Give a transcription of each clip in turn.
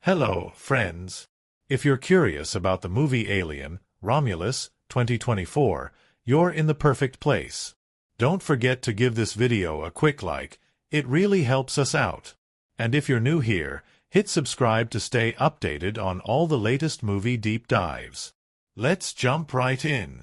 Hello, friends. If you're curious about the movie Alien, Romulus, 2024, you're in the perfect place. Don't forget to give this video a quick like, it really helps us out. And if you're new here, hit subscribe to stay updated on all the latest movie deep dives. Let's jump right in.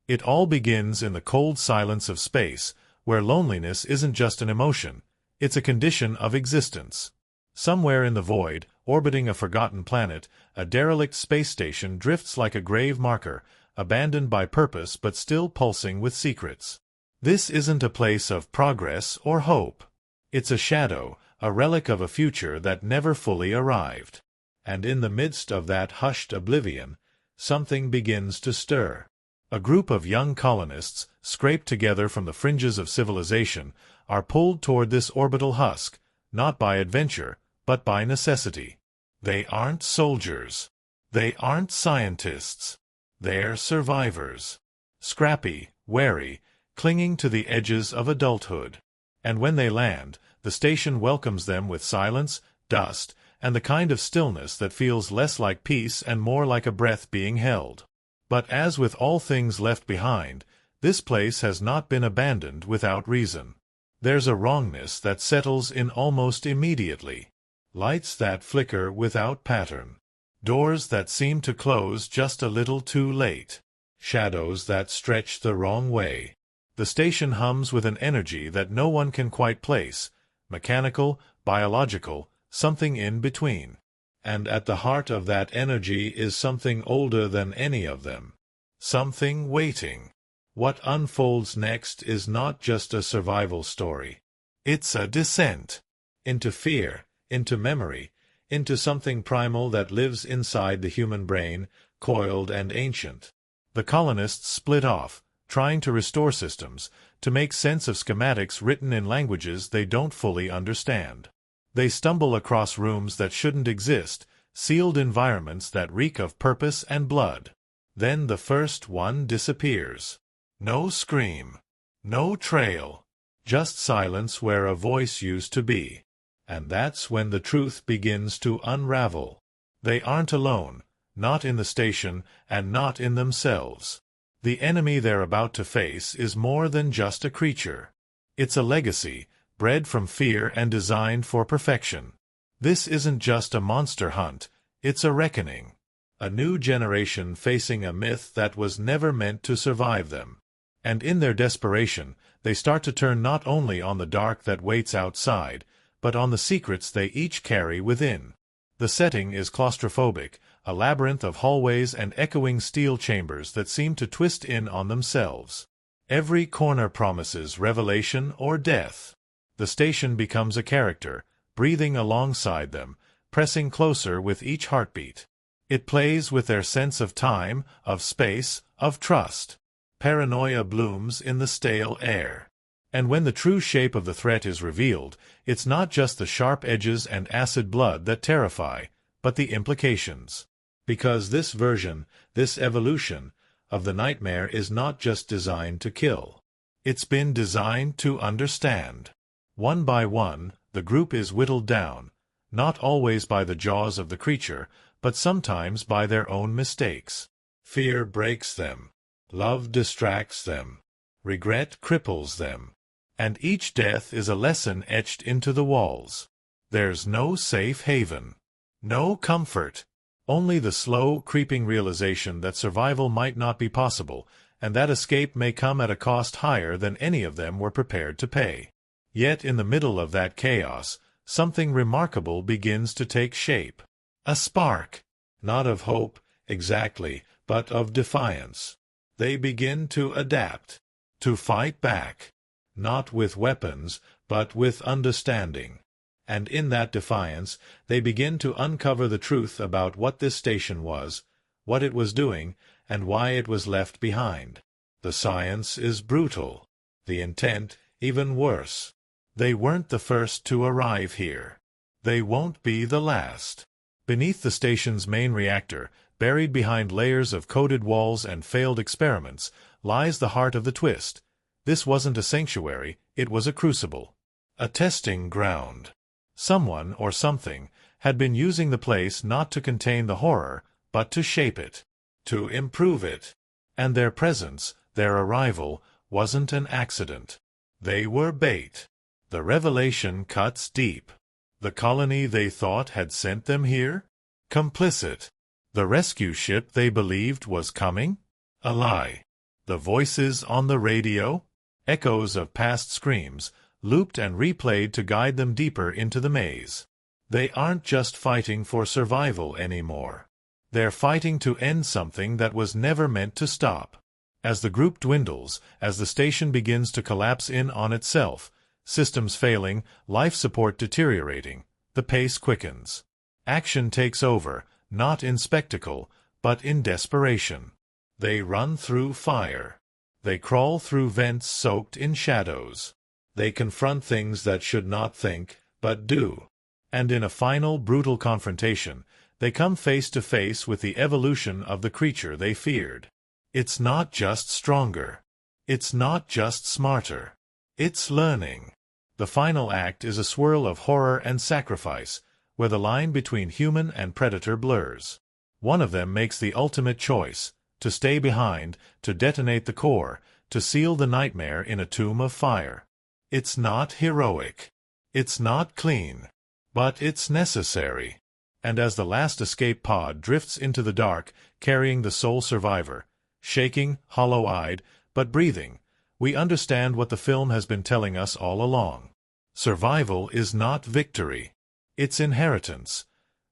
It all begins in the cold silence of space, where loneliness isn't just an emotion, it's a condition of existence. Somewhere in the void, orbiting a forgotten planet, a derelict space station drifts like a grave marker, abandoned by purpose but still pulsing with secrets. This isn't a place of progress or hope. It's a shadow, a relic of a future that never fully arrived. And in the midst of that hushed oblivion, something begins to stir. A group of young colonists, scraped together from the fringes of civilization, are pulled toward this orbital husk, not by adventure, but by necessity. They aren't soldiers. They aren't scientists. They're survivors. Scrappy, wary, clinging to the edges of adulthood. And when they land, the station welcomes them with silence, dust, and the kind of stillness that feels less like peace and more like a breath being held. But as with all things left behind, this place has not been abandoned without reason. There's a wrongness that settles in almost immediately. Lights that flicker without pattern. Doors that seem to close just a little too late. Shadows that stretch the wrong way. The station hums with an energy that no one can quite place. Mechanical, biological, something in between. And at the heart of that energy is something older than any of them. Something waiting. What unfolds next is not just a survival story. It's a descent. Into fear, into memory, into something primal that lives inside the human brain, coiled and ancient. The colonists split off, trying to restore systems, to make sense of schematics written in languages they don't fully understand. They stumble across rooms that shouldn't exist, sealed environments that reek of purpose and blood. Then the first one disappears. No scream. No trail. Just silence where a voice used to be. And that's when the truth begins to unravel. They aren't alone, not in the station, and not in themselves. The enemy they're about to face is more than just a creature. It's a legacy, bred from fear and designed for perfection. This isn't just a monster hunt, it's a reckoning. A new generation facing a myth that was never meant to survive them. And in their desperation, they start to turn not only on the dark that waits outside, but on the secrets they each carry within. The setting is claustrophobic, a labyrinth of hallways and echoing steel chambers that seem to twist in on themselves. Every corner promises revelation or death. The station becomes a character, breathing alongside them, pressing closer with each heartbeat. It plays with their sense of time, of space, of trust. Paranoia blooms in the stale air. And when the true shape of the threat is revealed, it's not just the sharp edges and acid blood that terrify, but the implications. Because this version, this evolution, of the nightmare is not just designed to kill. It's been designed to understand. One by one, the group is whittled down, not always by the jaws of the creature, but sometimes by their own mistakes. Fear breaks them. Love distracts them. Regret cripples them. And each death is a lesson etched into the walls. There's no safe haven. No comfort. Only the slow, creeping realization that survival might not be possible, and that escape may come at a cost higher than any of them were prepared to pay. Yet in the middle of that chaos, something remarkable begins to take shape. A spark. Not of hope, exactly, but of defiance. They begin to adapt. To fight back. Not with weapons, but with understanding. And in that defiance, they begin to uncover the truth about what this station was, what it was doing, and why it was left behind. The science is brutal. The intent, even worse. They weren't the first to arrive here. They won't be the last. Beneath the station's main reactor, buried behind layers of coated walls and failed experiments, lies the heart of the twist. This wasn't a sanctuary, it was a crucible. A testing ground. Someone or something had been using the place not to contain the horror, but to shape it, to improve it. And their presence, their arrival, wasn't an accident. They were bait. The revelation cuts deep. The colony they thought had sent them here? Complicit. The rescue ship they believed was coming? A lie. The voices on the radio? Echoes of past screams, looped and replayed to guide them deeper into the maze. They aren't just fighting for survival anymore. They're fighting to end something that was never meant to stop. As the group dwindles, as the station begins to collapse in on itself, systems failing, life support deteriorating, the pace quickens. Action takes over, not in spectacle, but in desperation. They run through fire. They crawl through vents soaked in shadows. They confront things that should not think, but do. And in a final brutal confrontation, they come face to face with the evolution of the creature they feared. It's not just stronger. It's not just smarter. It's learning. The final act is a swirl of horror and sacrifice, where the line between human and predator blurs. One of them makes the ultimate choice, to stay behind, to detonate the core, to seal the nightmare in a tomb of fire. It's not heroic. It's not clean. But it's necessary. And as the last escape pod drifts into the dark, carrying the sole survivor, shaking, hollow-eyed, but breathing, we understand what the film has been telling us all along. Survival is not victory. It's inheritance.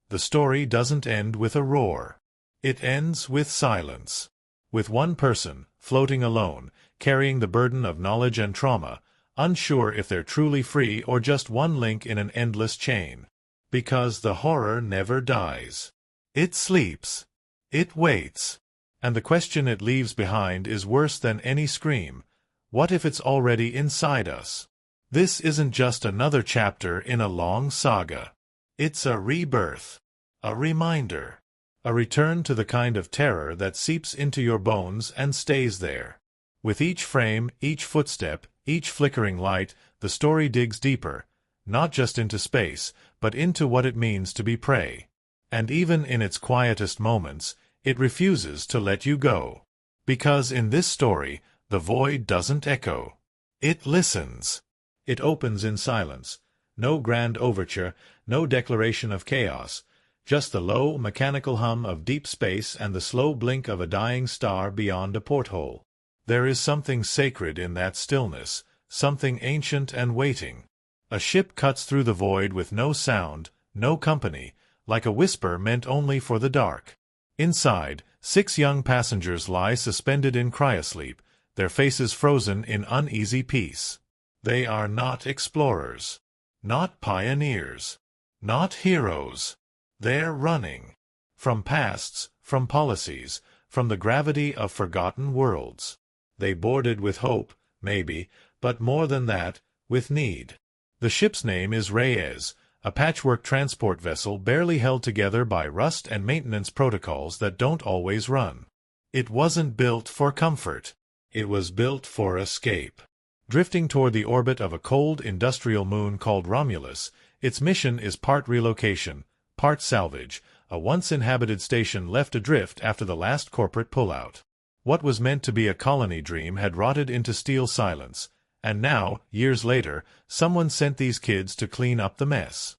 The story doesn't end with a roar. It ends with silence. With one person, floating alone, carrying the burden of knowledge and trauma, unsure if they're truly free or just one link in an endless chain. Because the horror never dies. It sleeps. It waits. And the question it leaves behind is worse than any scream. What if it's already inside us? This isn't just another chapter in a long saga. It's a rebirth. A reminder. A return to the kind of terror that seeps into your bones and stays there. With each frame, each footstep, each flickering light, the story digs deeper, not just into space, but into what it means to be prey. And even in its quietest moments, it refuses to let you go. Because in this story, the void doesn't echo. It listens. It opens in silence. No grand overture, no declaration of chaos, just the low, mechanical hum of deep space and the slow blink of a dying star beyond a porthole. There is something sacred in that stillness, something ancient and waiting. A ship cuts through the void with no sound, no company, like a whisper meant only for the dark. Inside, 6 young passengers lie suspended in cryosleep, their faces frozen in uneasy peace. They are not explorers, not pioneers, not heroes. They're running. From pasts, from policies, from the gravity of forgotten worlds. They boarded with hope, maybe, but more than that, with need. The ship's name is Reyes, a patchwork transport vessel barely held together by rust and maintenance protocols that don't always run. It wasn't built for comfort. It was built for escape. Drifting toward the orbit of a cold industrial moon called Romulus, its mission is part relocation, part salvage, a once-inhabited station left adrift after the last corporate pullout. What was meant to be a colony dream had rotted into steel silence, and now, years later, someone sent these kids to clean up the mess.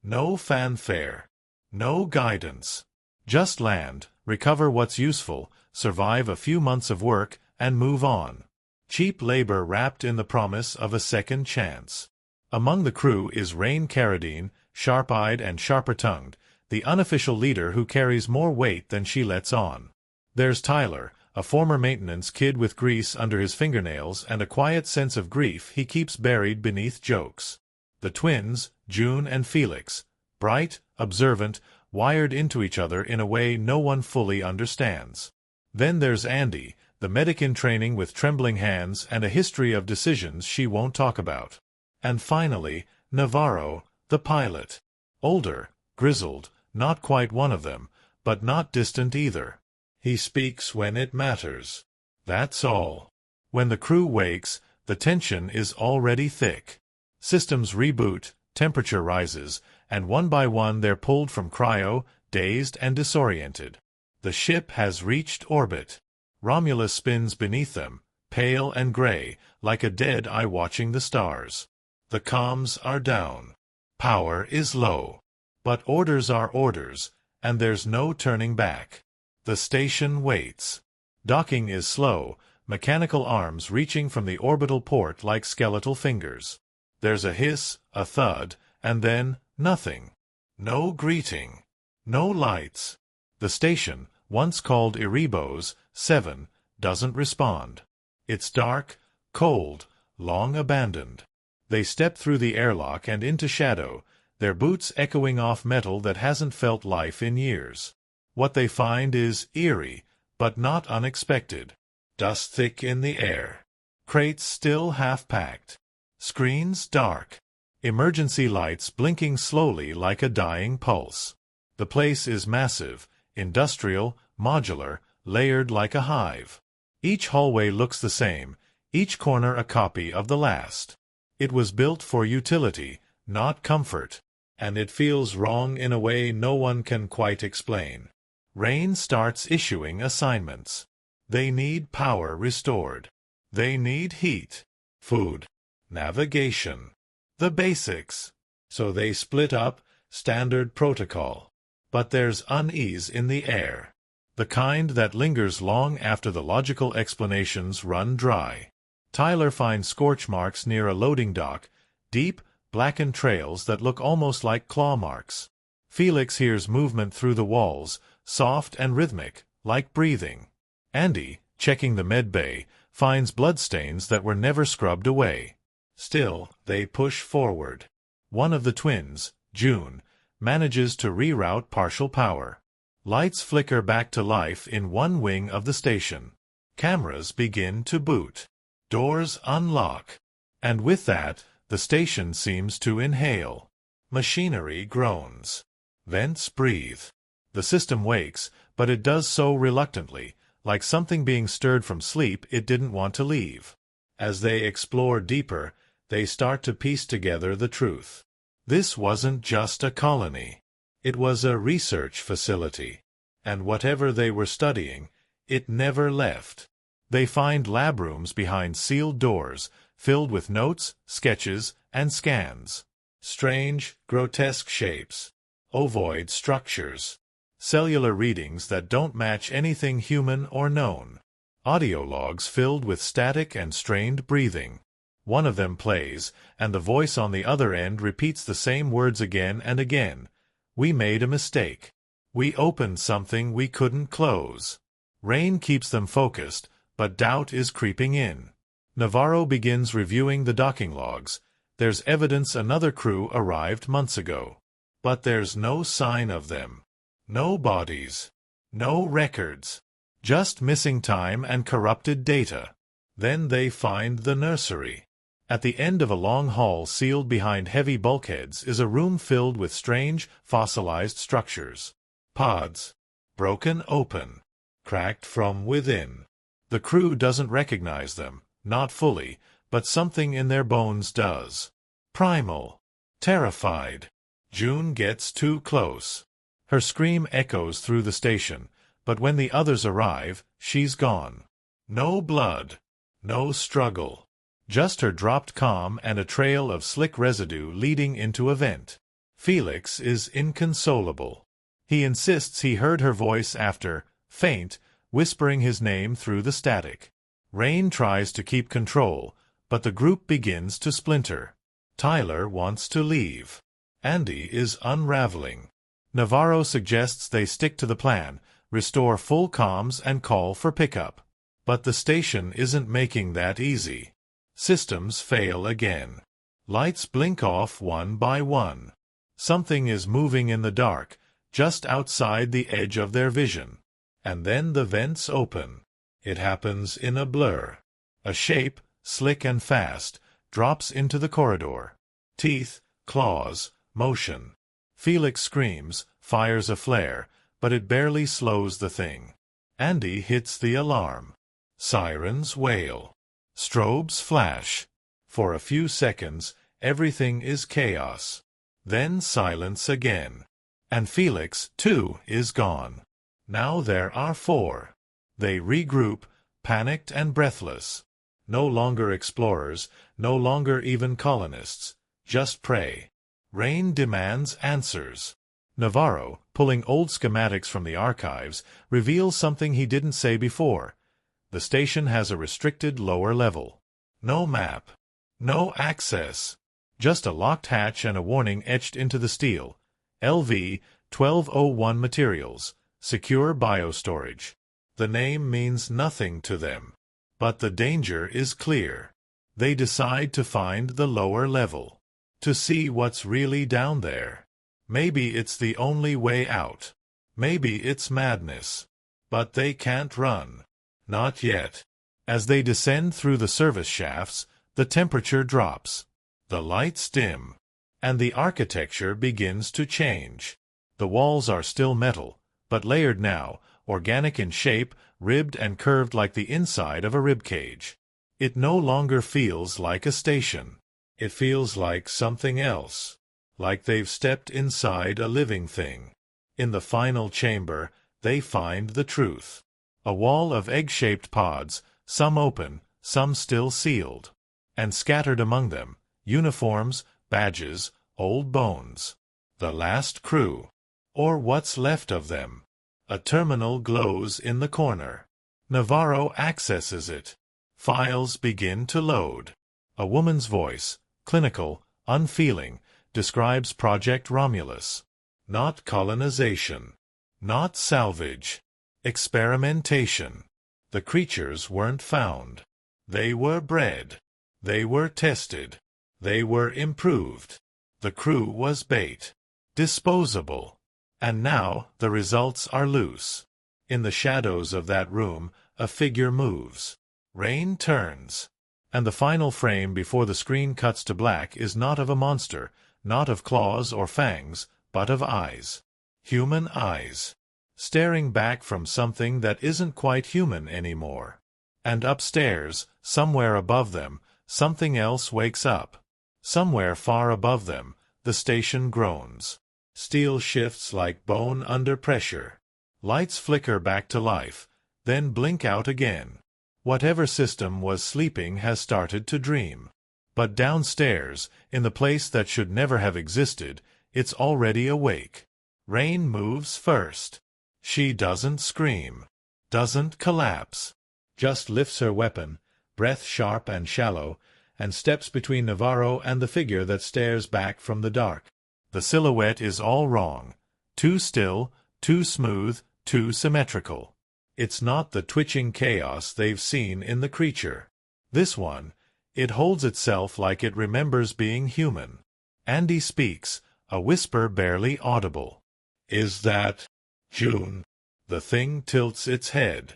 No fanfare. No guidance. Just land, recover what's useful, survive a few months of work, and move on. Cheap labor wrapped in the promise of a second chance. Among the crew is Rain Carradine, sharp-eyed and sharper-tongued, the unofficial leader who carries more weight than she lets on. There's Tyler, a former maintenance kid with grease under his fingernails and a quiet sense of grief he keeps buried beneath jokes. The twins, June and Felix, bright, observant, wired into each other in a way no one fully understands. Then there's Andy, the medic in training with trembling hands and a history of decisions she won't talk about. And finally, Navarro, the pilot. Older, grizzled, not quite one of them, but not distant either. He speaks when it matters. That's all. When the crew wakes, the tension is already thick. Systems reboot, temperature rises, and one by one they're pulled from cryo, dazed and disoriented. The ship has reached orbit. Romulus spins beneath them, pale and gray, like a dead eye watching the stars. The comms are down. Power is low. But orders are orders, and there's no turning back. The station waits. Docking is slow, mechanical arms reaching from the orbital port like skeletal fingers. There's a hiss, a thud, and then nothing. No greeting. No lights. The station, once called Erebos 7, doesn't respond. It's dark, cold, long abandoned. They step through the airlock and into shadow, their boots echoing off metal that hasn't felt life in years. What they find is eerie, but not unexpected. Dust thick in the air. Crates still half-packed. Screens dark. Emergency lights blinking slowly like a dying pulse. The place is massive, industrial, modular, layered like a hive. Each hallway looks the same, each corner a copy of the last. It was built for utility, not comfort, and it feels wrong in a way no one can quite explain. Rain starts issuing assignments. They need power restored. They need heat, food, navigation, the basics. So they split up, standard protocol. But there's unease in the air. The kind that lingers long after the logical explanations run dry. Tyler finds scorch marks near a loading dock, deep, blackened trails that look almost like claw marks. Felix hears movement through the walls, soft and rhythmic, like breathing. Andy, checking the med bay, finds bloodstains that were never scrubbed away. Still, they push forward. One of the twins, June, manages to reroute partial power. Lights flicker back to life in one wing of the station. Cameras begin to boot. Doors unlock. And with that, the station seems to inhale. Machinery groans. Vents breathe. The system wakes, but it does so reluctantly, like something being stirred from sleep it didn't want to leave. As they explore deeper, they start to piece together the truth. This wasn't just a colony. It was a research facility. And whatever they were studying, it never left. They find lab rooms behind sealed doors, filled with notes, sketches, and scans. Strange, grotesque shapes. Ovoid structures. Cellular readings that don't match anything human or known. Audio logs filled with static and strained breathing. One of them plays, and the voice on the other end repeats the same words again and again. We made a mistake. We opened something we couldn't close. Rain keeps them focused, but doubt is creeping in. Navarro begins reviewing the docking logs. There's evidence another crew arrived months ago. But there's no sign of them. No bodies. No records. Just missing time and corrupted data. Then they find the nursery. At the end of a long hall sealed behind heavy bulkheads is a room filled with strange, fossilized structures. Pods. Broken open. Cracked from within. The crew doesn't recognize them, not fully, but something in their bones does. Primal. Terrified. June gets too close. Her scream echoes through the station, but when the others arrive, she's gone. No blood. No struggle. Just her dropped comm and a trail of slick residue leading into a vent. Felix is inconsolable. He insists he heard her voice after, faint, whispering his name through the static. Rain tries to keep control, but the group begins to splinter. Tyler wants to leave. Andy is unraveling. Navarro suggests they stick to the plan, restore full comms and call for pickup. But the station isn't making that easy. Systems fail again. Lights blink off one by one. Something is moving in the dark, just outside the edge of their vision. And then the vents open. It happens in a blur. A shape, slick and fast, drops into the corridor. Teeth, claws, motion. Felix screams, fires a flare, but it barely slows the thing. Andy hits the alarm. Sirens wail. Strobes flash. For a few seconds, everything is chaos. Then silence again. And Felix, too, is gone. Now there are 4. They regroup, panicked and breathless. No longer explorers, no longer even colonists. Just prey. Rain demands answers. Navarro, pulling old schematics from the archives, reveals something he didn't say before. The station has a restricted lower level. No map. No access. Just a locked hatch and a warning etched into the steel. LV 1201 materials. Secure biostorage. The name means nothing to them. But the danger is clear. They decide to find the lower level. To see what's really down there. Maybe it's the only way out. Maybe it's madness. But they can't run. Not yet. As they descend through the service shafts, the temperature drops. The lights dim. And the architecture begins to change. The walls are still metal, but layered now, organic in shape, ribbed and curved like the inside of a rib cage. It no longer feels like a station. It feels like something else. Like they've stepped inside a living thing. In the final chamber, they find the truth. A wall of egg-shaped pods, some open, some still sealed. And scattered among them, uniforms, badges, old bones. The last crew. Or what's left of them. A terminal glows in the corner. Navarro accesses it. Files begin to load. A woman's voice, clinical, unfeeling, describes Project Romulus. Not colonization. Not salvage. Experimentation. The creatures weren't found. They were bred. They were tested. They were improved. The crew was bait. Disposable. And now the results are loose. In the shadows of that room, a figure moves. Rain turns. And the final frame before the screen cuts to black is not of a monster, not of claws or fangs, but of eyes. Human eyes. Staring back from something that isn't quite human anymore. And upstairs, somewhere above them, something else wakes up. Somewhere far above them, the station groans. Steel shifts like bone under pressure. Lights flicker back to life, then blink out again. Whatever system was sleeping has started to dream. But downstairs, in the place that should never have existed, it's already awake. Rain moves first. She doesn't scream. Doesn't collapse. Just lifts her weapon, breath sharp and shallow, and steps between Navarro and the figure that stares back from the dark. The silhouette is all wrong. Too still, too smooth, too symmetrical. It's not the twitching chaos they've seen in the creature. This one, it holds itself like it remembers being human. Andy speaks, a whisper barely audible. Is that June? The thing tilts its head.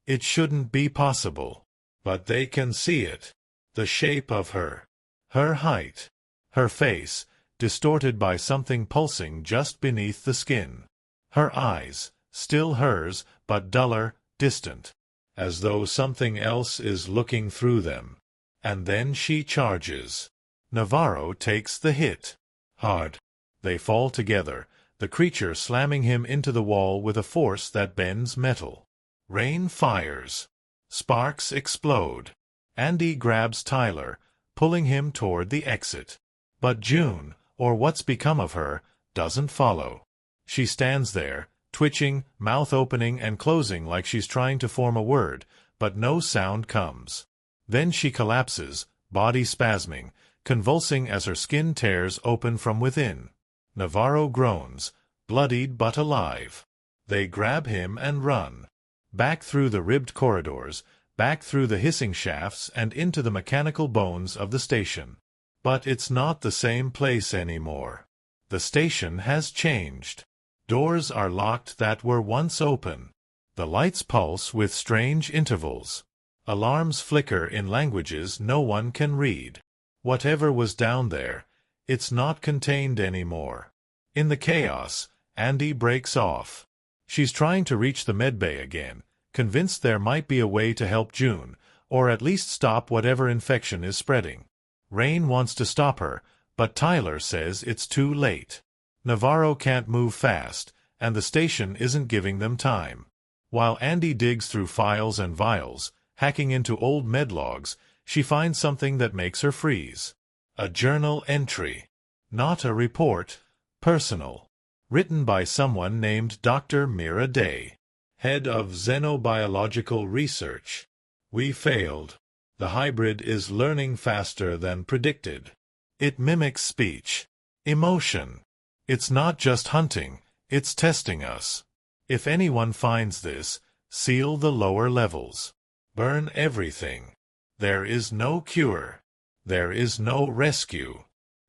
It shouldn't be possible. But they can see it. The shape of her. Her height. Her face, distorted by something pulsing just beneath the skin. Her eyes, still hers, but duller, distant. As though something else is looking through them. And then she charges. Navarro takes the hit. Hard. They fall together, the creature slamming him into the wall with a force that bends metal. Rain fires. Sparks explode. Andy grabs Tyler, pulling him toward the exit. But June, or what's become of her, doesn't follow. She stands there, twitching, mouth opening and closing like she's trying to form a word, but no sound comes. Then she collapses, body spasming, convulsing as her skin tears open from within. Navarro groans, bloodied but alive. They grab him and run. Back through the ribbed corridors, back through the hissing shafts and into the mechanical bones of the station. But it's not the same place anymore. The station has changed. Doors are locked that were once open. The lights pulse with strange intervals. Alarms flicker in languages no one can read. Whatever was down there, it's not contained anymore. In the chaos, Andy breaks off. She's trying to reach the medbay again, convinced there might be a way to help June, or at least stop whatever infection is spreading. Rain wants to stop her, But Tyler says it's too late. Navarro can't move fast, and the station isn't giving them time. While Andy digs through files and vials, hacking into old medlogs, she finds something that makes her freeze. A journal entry. Not a report. Personal. Written by someone named Dr. Mira Day, head of xenobiological research. We failed. The hybrid is learning faster than predicted. It mimics speech. Emotion. It's not just hunting, it's testing us. If anyone finds this, seal the lower levels. Burn everything. There is no cure. There is no rescue.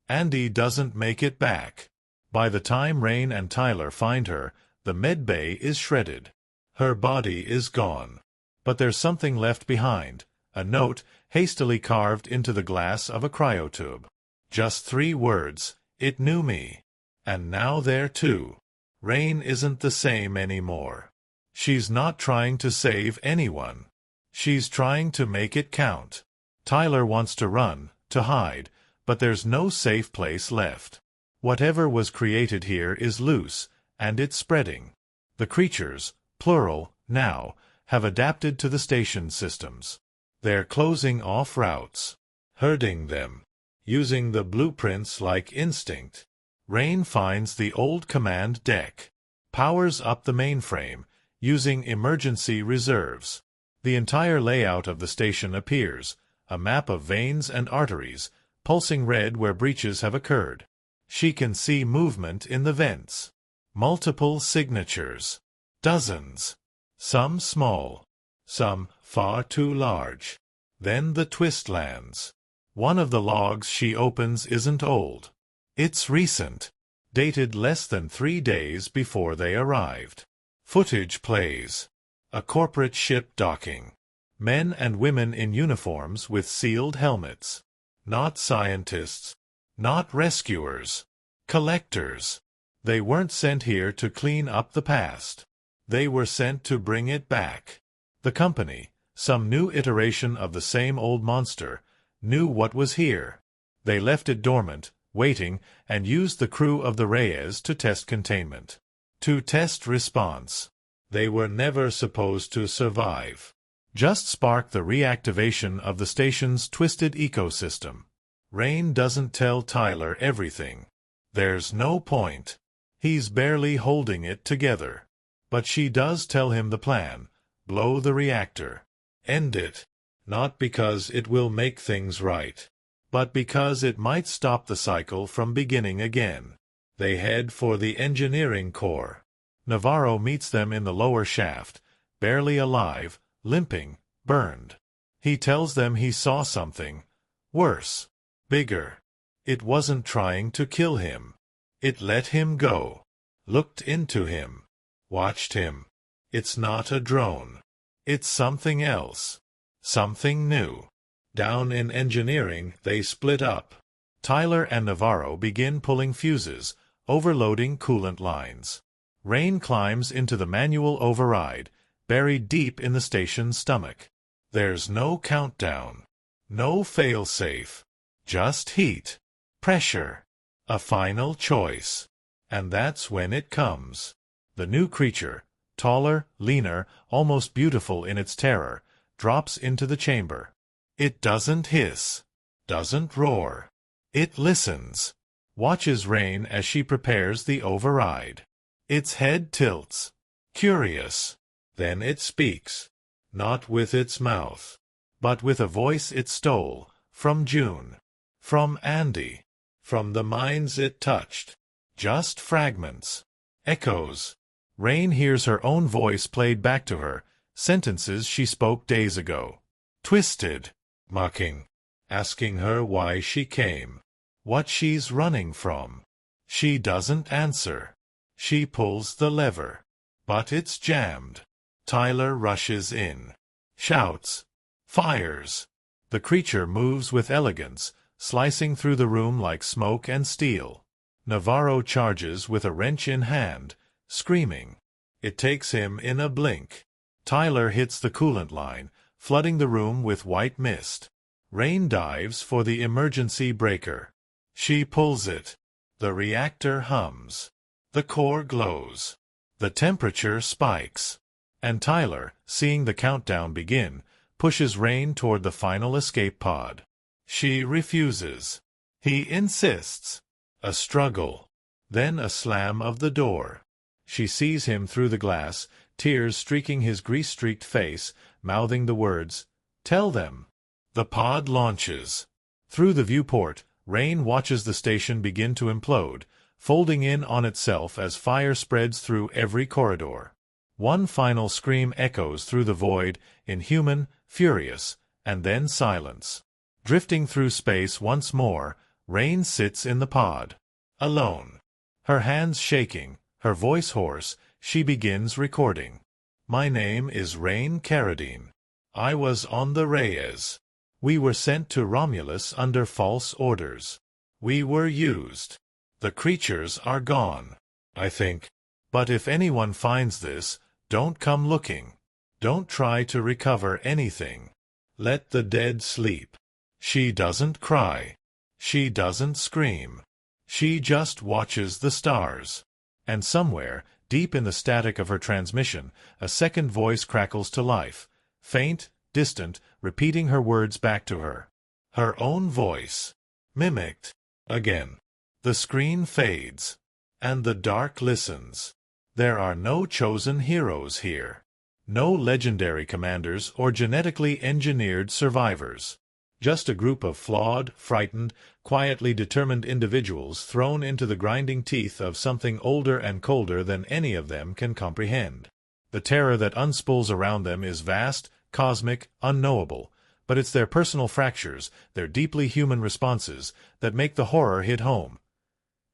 Andy doesn't make it back. By the time Rain and Tyler find her, the medbay is shredded. Her body is gone. But there's something left behind, a note hastily carved into the glass of a cryotube. Just 3 words, "It knew me." And now there too. Rain isn't the same anymore. She's not trying to save anyone. She's trying to make it count. Tyler wants to run, to hide, but there's no safe place left. Whatever was created here is loose, and it's spreading. The creatures, plural, now, have adapted to the station systems. They're closing off routes, herding them, using the blueprints like instinct. Rain finds the old command deck, powers up the mainframe, using emergency reserves. The entire layout of the station appears, a map of veins and arteries, pulsing red where breaches have occurred. She can see movement in the vents. Multiple signatures. Dozens. Some small. Some far too large. Then the twist lands. One of the logs she opens isn't old. It's recent. Dated less than 3 days before they arrived. Footage plays. A corporate ship docking. Men and women in uniforms with sealed helmets. Not scientists. Not rescuers. Collectors. They weren't sent here to clean up the past. They were sent to bring it back. The company, some new iteration of the same old monster, knew what was here. They left it dormant, waiting, and used the crew of the Reyes to test containment. To test response. They were never supposed to survive. Just spark the reactivation of the station's twisted ecosystem. Rain doesn't tell Tyler everything. There's no point. He's barely holding it together. But she does tell him the plan. Blow the reactor. End it. Not because it will make things right, but because it might stop the cycle from beginning again. They head for the engineering core. Navarro meets them in the lower shaft, barely alive, limping, burned. He tells them he saw something. Worse. Bigger. It wasn't trying to kill him. It let him go. Looked into him. Watched him. It's not a drone. It's something else. Something new. Down in engineering, they split up. Tyler and Navarro begin pulling fuses, overloading coolant lines. Rain climbs into the manual override, buried deep in the station's stomach. There's no countdown. No fail-safe. Just heat. Pressure. A final choice. And that's when it comes. The new creature, taller, leaner, almost beautiful in its terror, drops into the chamber. It doesn't hiss. Doesn't roar. It listens. Watches Rain as she prepares the override. Its head tilts. Curious. Then it speaks. Not with its mouth, but with a voice it stole, from June. From Andy. From the minds it touched. Just fragments. Echoes. Rain hears her own voice played back to her, sentences she spoke days ago. Twisted. Mocking. Asking her why she came. What she's running from. She doesn't answer. She pulls the lever. But it's jammed. Tyler rushes in. Shouts. Fires. The creature moves with elegance, slicing through the room like smoke and steel. Navarro charges with a wrench in hand, screaming. It takes him in a blink. Tyler hits the coolant line, flooding the room with white mist. Rain dives for the emergency breaker. She pulls it. The reactor hums. The core glows. The temperature spikes. And Tyler, seeing the countdown begin, pushes Rain toward the final escape pod. She refuses. He insists. A struggle. Then a slam of the door. She sees him through the glass, tears streaking his grease-streaked face, mouthing the words, "Tell them." The pod launches. Through the viewport, Rain watches the station begin to implode, folding in on itself as fire spreads through every corridor. One final scream echoes through the void, inhuman, furious, and then silence. Drifting through space once more, Rain sits in the pod. Alone. Her hands shaking, her voice hoarse, she begins recording. "My name is Rain Carradine. I was on the Reyes. We were sent to Romulus under false orders. We were used. The creatures are gone, I think. But if anyone finds this, don't come looking. Don't try to recover anything. Let the dead sleep." She doesn't cry. She doesn't scream. She just watches the stars. And somewhere, deep in the static of her transmission, a second voice crackles to life, faint, distant, repeating her words back to her. Her own voice. Mimicked. Again. The screen fades. And the dark listens. There are no chosen heroes here. No legendary commanders or genetically engineered survivors. Just a group of flawed, frightened, quietly determined individuals thrown into the grinding teeth of something older and colder than any of them can comprehend. The terror that unspools around them is vast, cosmic, unknowable, but it's their personal fractures, their deeply human responses, that make the horror hit home.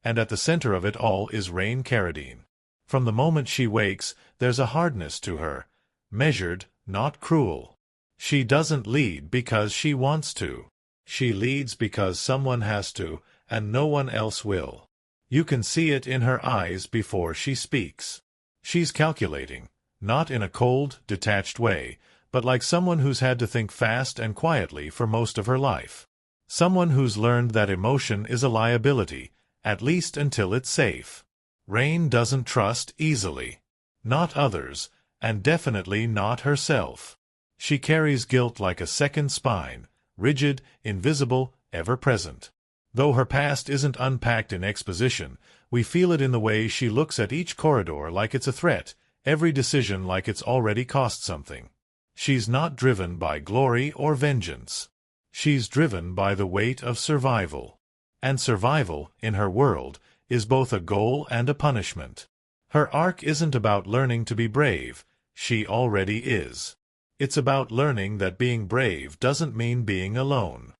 And at the center of it all is Rain Carradine. From the moment she wakes, there's a hardness to her, measured, not cruel. She doesn't lead because she wants to. She leads because someone has to, and no one else will. You can see it in her eyes before she speaks. She's calculating, not in a cold, detached way, but like someone who's had to think fast and quietly for most of her life. Someone who's learned that emotion is a liability, at least until it's safe. Rain doesn't trust easily. Not others, and definitely not herself. She carries guilt like a second spine, rigid, invisible, ever-present. Though her past isn't unpacked in exposition, we feel it in the way she looks at each corridor like it's a threat, every decision like it's already cost something. She's not driven by glory or vengeance. She's driven by the weight of survival. And survival, in her world, is both a goal and a punishment. Her arc isn't about learning to be brave. She already is. It's about learning that being brave doesn't mean being alone.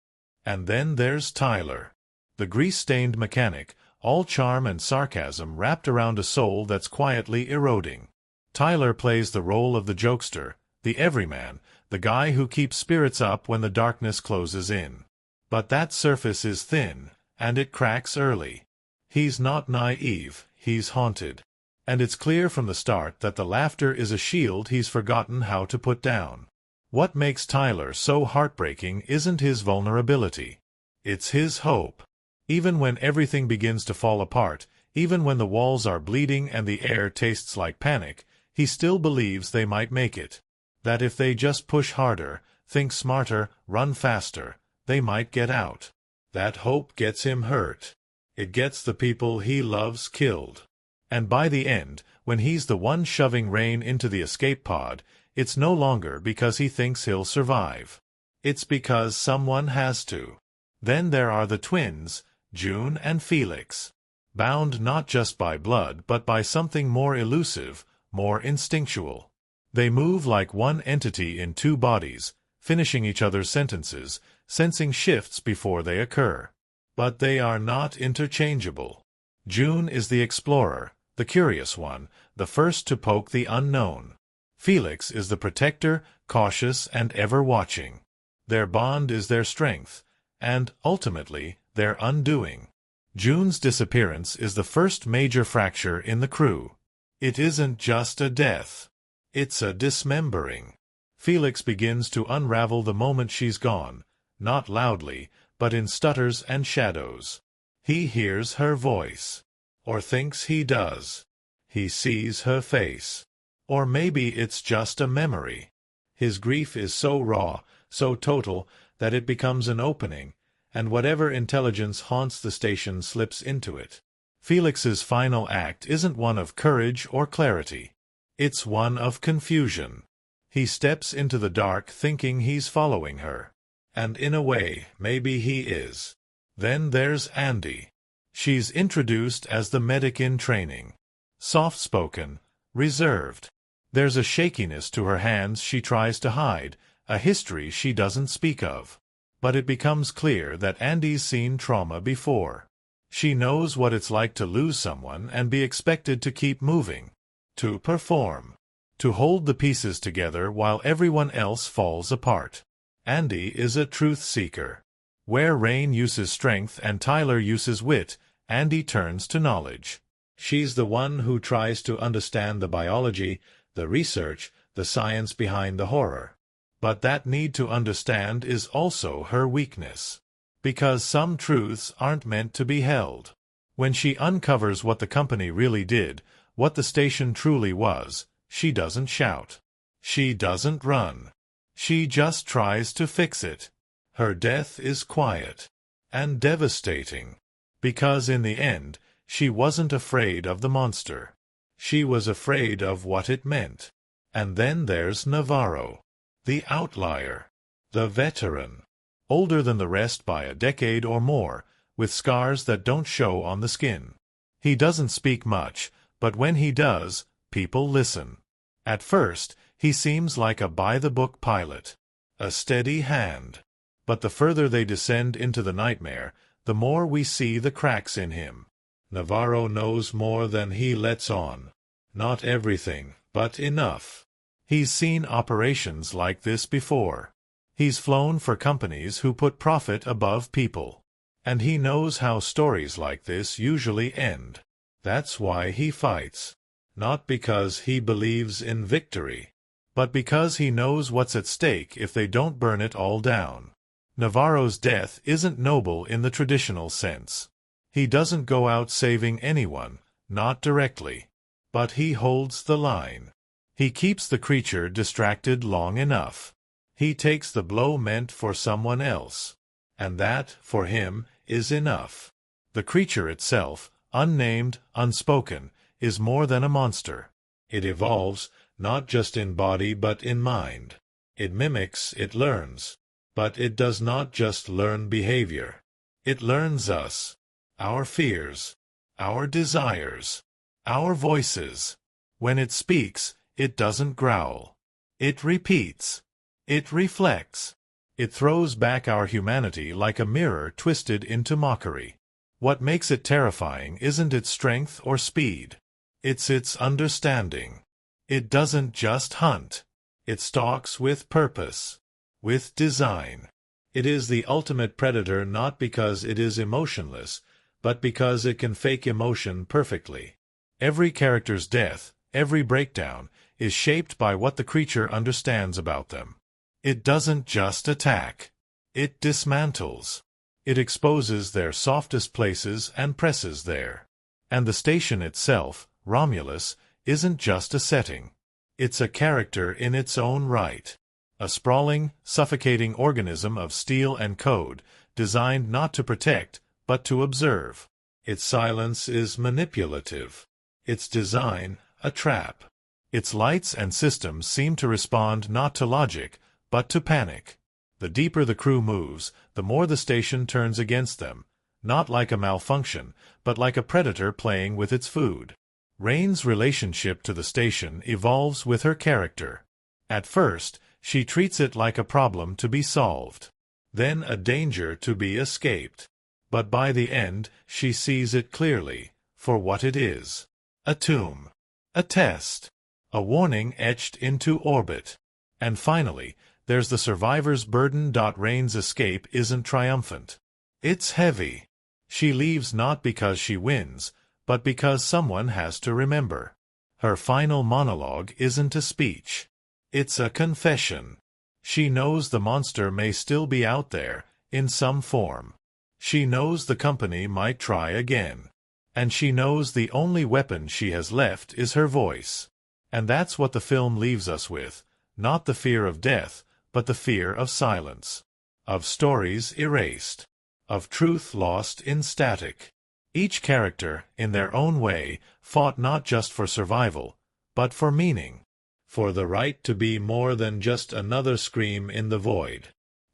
And then there's Tyler. The grease-stained mechanic, all charm and sarcasm wrapped around a soul that's quietly eroding. Tyler plays the role of the jokester, the everyman, the guy who keeps spirits up when the darkness closes in. But that surface is thin, and it cracks early. He's not naive, he's haunted. And it's clear from the start that the laughter is a shield he's forgotten how to put down. What makes Tyler so heartbreaking isn't his vulnerability. It's his hope. Even when everything begins to fall apart, even when the walls are bleeding and the air tastes like panic, he still believes they might make it. That if they just push harder, think smarter, run faster, they might get out. That hope gets him hurt. It gets the people he loves killed. And by the end, when he's the one shoving Rain into the escape pod, it's no longer because he thinks he'll survive. It's because someone has to. Then there are the twins, June and Felix. Bound not just by blood but by something more elusive, more instinctual. They move like one entity in two bodies, finishing each other's sentences, sensing shifts before they occur. But they are not interchangeable. June is the explorer, the curious one, the first to poke the unknown. Felix is the protector, cautious and ever watching. Their bond is their strength, and, ultimately, their undoing. June's disappearance is the first major fracture in the crew. It isn't just a death. It's a dismembering. Felix begins to unravel the moment she's gone, not loudly, but in stutters and shadows. He hears her voice. Or thinks he does. He sees her face. Or maybe it's just a memory. His grief is so raw, so total, that it becomes an opening, and whatever intelligence haunts the station slips into it. Felix's final act isn't one of courage or clarity. It's one of confusion. He steps into the dark thinking he's following her. And in a way, maybe he is. Then there's Andy. She's introduced as the medic in training. Soft-spoken, reserved. There's a shakiness to her hands she tries to hide, a history she doesn't speak of. But it becomes clear that Andy's seen trauma before. She knows what it's like to lose someone and be expected to keep moving. To perform. To hold the pieces together while everyone else falls apart. Andy is a truth-seeker. Where Rain uses strength and Tyler uses wit, Andy turns to knowledge. She's the one who tries to understand the biology, the research, the science behind the horror. But that need to understand is also her weakness. Because some truths aren't meant to be held. When she uncovers what the company really did, what the station truly was, she doesn't shout. She doesn't run. She just tries to fix it. Her death is quiet. And devastating. Because in the end, she wasn't afraid of the monster. She was afraid of what it meant. And then there's Navarro. The outlier. The veteran. Older than the rest by a decade or more, with scars that don't show on the skin. He doesn't speak much, but when he does, people listen. At first, he seems like a by-the-book pilot. A steady hand. But the further they descend into the nightmare, the more we see the cracks in him. Navarro knows more than he lets on. Not everything, but enough. He's seen operations like this before. He's flown for companies who put profit above people. And he knows how stories like this usually end. That's why he fights. Not because he believes in victory, but because he knows what's at stake if they don't burn it all down. Navarro's death isn't noble in the traditional sense. He doesn't go out saving anyone, not directly. But he holds the line. He keeps the creature distracted long enough. He takes the blow meant for someone else. And that, for him, is enough. The creature itself, unnamed, unspoken, is more than a monster. It evolves, not just in body but in mind. It mimics, it learns. But it does not just learn behavior. It learns us. Our fears. Our desires. Our voices. When it speaks, it doesn't growl. It repeats. It reflects. It throws back our humanity like a mirror twisted into mockery. What makes it terrifying isn't its strength or speed. It's its understanding. It doesn't just hunt. It stalks with purpose. With design. It is the ultimate predator not because it is emotionless, but because it can fake emotion perfectly. Every character's death, every breakdown, is shaped by what the creature understands about them. It doesn't just attack. It dismantles. It exposes their softest places and presses there. And the station itself, Romulus, isn't just a setting. It's a character in its own right. A sprawling, suffocating organism of steel and code, designed not to protect, but to observe. Its silence is manipulative. Its design, a trap. Its lights and systems seem to respond not to logic, but to panic. The deeper the crew moves, the more the station turns against them, not like a malfunction, but like a predator playing with its food. Rain's relationship to the station evolves with her character. At first, she treats it like a problem to be solved, then a danger to be escaped. But by the end, she sees it clearly, for what it is. A tomb. A test. A warning etched into orbit. And finally, there's the survivor's burden. Rain's escape isn't triumphant. It's heavy. She leaves not because she wins, but because someone has to remember. Her final monologue isn't a speech. It's a confession. She knows the monster may still be out there, in some form. She knows the company might try again. And she knows the only weapon she has left is her voice. And that's what the film leaves us with, not the fear of death, but the fear of silence. Of stories erased. Of truth lost in static. Each character, in their own way, fought not just for survival, but for meaning. For the right to be more than just another scream in the void.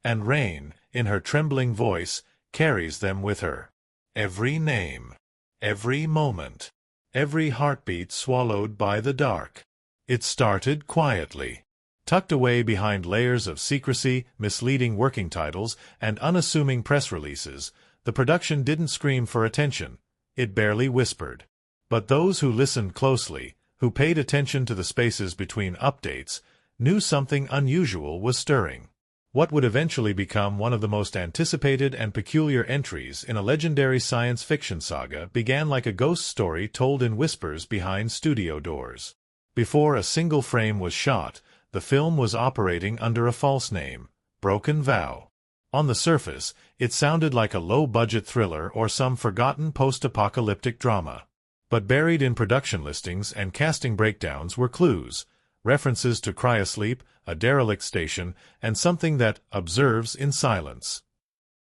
And Rain, in her trembling voice, carries them with her. Every name. Every moment. Every heartbeat swallowed by the dark. It started quietly. Tucked away behind layers of secrecy, misleading working titles, and unassuming press releases, the production didn't scream for attention. It barely whispered. But those who listened closely, who paid attention to the spaces between updates, knew something unusual was stirring. What would eventually become one of the most anticipated and peculiar entries in a legendary science fiction saga began like a ghost story told in whispers behind studio doors. Before a single frame was shot, the film was operating under a false name, Broken Vow. On the surface, it sounded like a low-budget thriller or some forgotten post-apocalyptic drama. But buried in production listings and casting breakdowns were clues, references to cryosleep, a derelict station, and something that observes in silence.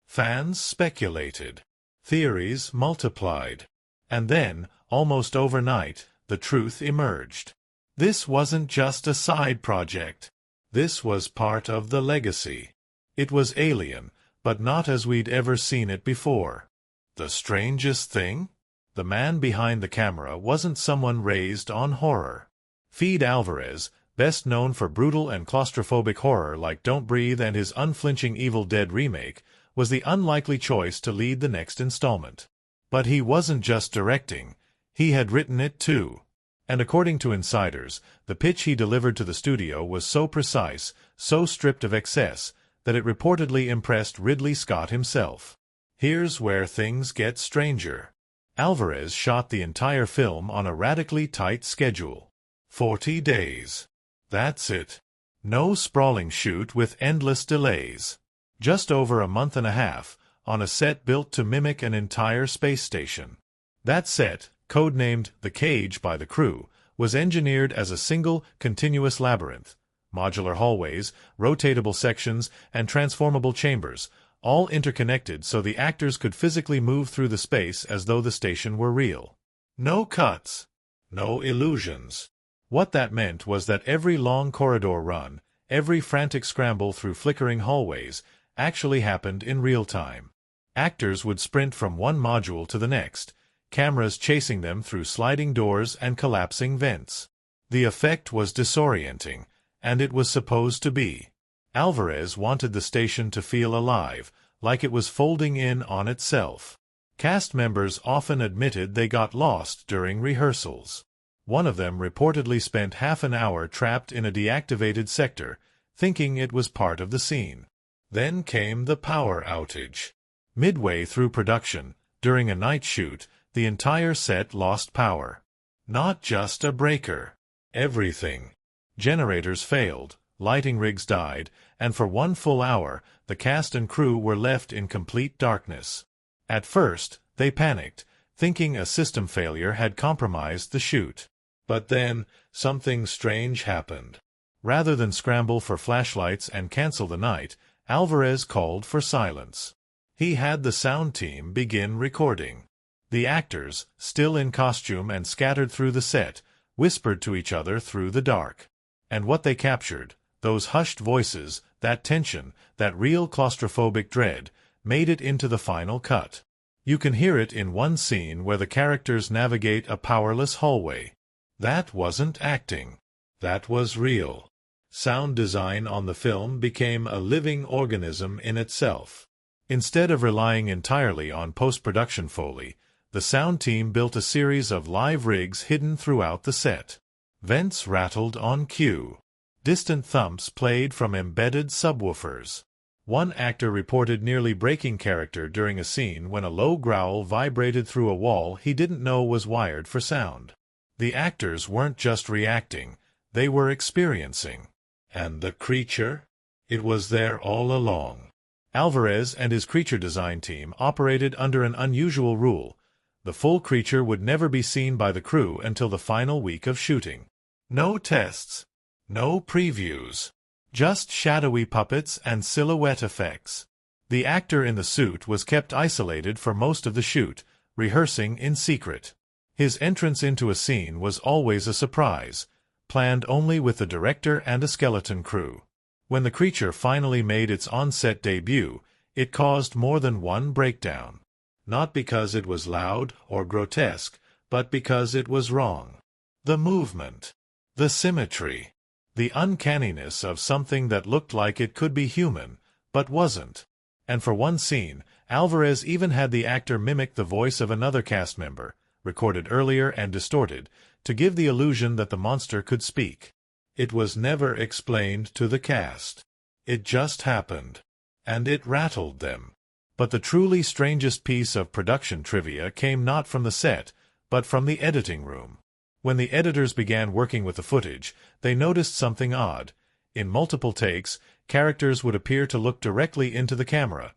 Fans speculated. Theories multiplied. And then, almost overnight, the truth emerged. This wasn't just a side project. This was part of the legacy. It was alien, but not as we'd ever seen it before. The strangest thing? The man behind the camera wasn't someone raised on horror. Fede Álvarez, best known for brutal and claustrophobic horror like Don't Breathe and his unflinching Evil Dead remake, was the unlikely choice to lead the next installment. But he wasn't just directing. He had written it too. And according to insiders, the pitch he delivered to the studio was so precise, so stripped of excess, that it reportedly impressed Ridley Scott himself. Here's where things get stranger. Álvarez shot the entire film on a radically tight schedule. 40 days. That's it. No sprawling shoot with endless delays. Just over a month and a half, on a set built to mimic an entire space station. That set, codenamed The Cage by the crew, was engineered as a single, continuous labyrinth. Modular hallways, rotatable sections, and transformable chambers, all interconnected so the actors could physically move through the space as though the station were real. No cuts. No illusions. What that meant was that every long corridor run, every frantic scramble through flickering hallways, actually happened in real time. Actors would sprint from one module to the next, cameras chasing them through sliding doors and collapsing vents. The effect was disorienting, and it was supposed to be. Álvarez wanted the station to feel alive, like it was folding in on itself. Cast members often admitted they got lost during rehearsals. One of them reportedly spent half an hour trapped in a deactivated sector, thinking it was part of the scene. Then came the power outage. Midway through production, during a night shoot, the entire set lost power. Not just a breaker. Everything. Generators failed, lighting rigs died, and for one full hour, the cast and crew were left in complete darkness. At first, they panicked, thinking a system failure had compromised the shoot. But then, something strange happened. Rather than scramble for flashlights and cancel the night, Álvarez called for silence. He had the sound team begin recording. The actors, still in costume and scattered through the set, whispered to each other through the dark. And what they captured, those hushed voices, that tension, that real claustrophobic dread, made it into the final cut. You can hear it in one scene where the characters navigate a powerless hallway. That wasn't acting. That was real. Sound design on the film became a living organism in itself. Instead of relying entirely on post-production Foley, the sound team built a series of live rigs hidden throughout the set. Vents rattled on cue. Distant thumps played from embedded subwoofers. One actor reported nearly breaking character during a scene when a low growl vibrated through a wall he didn't know was wired for sound. The actors weren't just reacting, they were experiencing. And the creature? It was there all along. Álvarez and his creature design team operated under an unusual rule. The full creature would never be seen by the crew until the final week of shooting. No tests. No previews. Just shadowy puppets and silhouette effects. The actor in the suit was kept isolated for most of the shoot, rehearsing in secret. His entrance into a scene was always a surprise, planned only with the director and a skeleton crew. When the creature finally made its on-set debut, it caused more than one breakdown. Not because it was loud or grotesque, but because it was wrong. The movement, the symmetry, the uncanniness of something that looked like it could be human, but wasn't. And for one scene, Álvarez even had the actor mimic the voice of another cast member, recorded earlier and distorted, to give the illusion that the monster could speak. It was never explained to the cast. It just happened. And it rattled them. But the truly strangest piece of production trivia came not from the set, but from the editing room. When the editors began working with the footage, they noticed something odd. In multiple takes, characters would appear to look directly into the camera.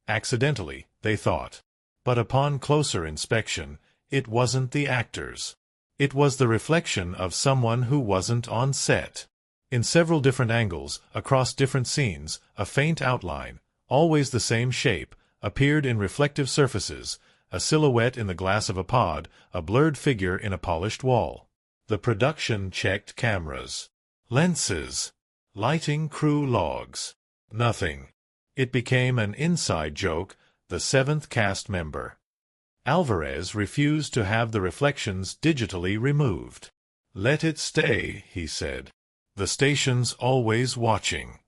Accidentally, they thought. But upon closer inspection, it wasn't the actors. It was the reflection of someone who wasn't on set. In several different angles, across different scenes, a faint outline, always the same shape, appeared in reflective surfaces, a silhouette in the glass of a pod, a blurred figure in a polished wall. The production checked cameras, lenses, lighting crew logs. Nothing. It became an inside joke, the seventh cast member. Álvarez refused to have the reflections digitally removed. "Let it stay," he said. "The station's always watching."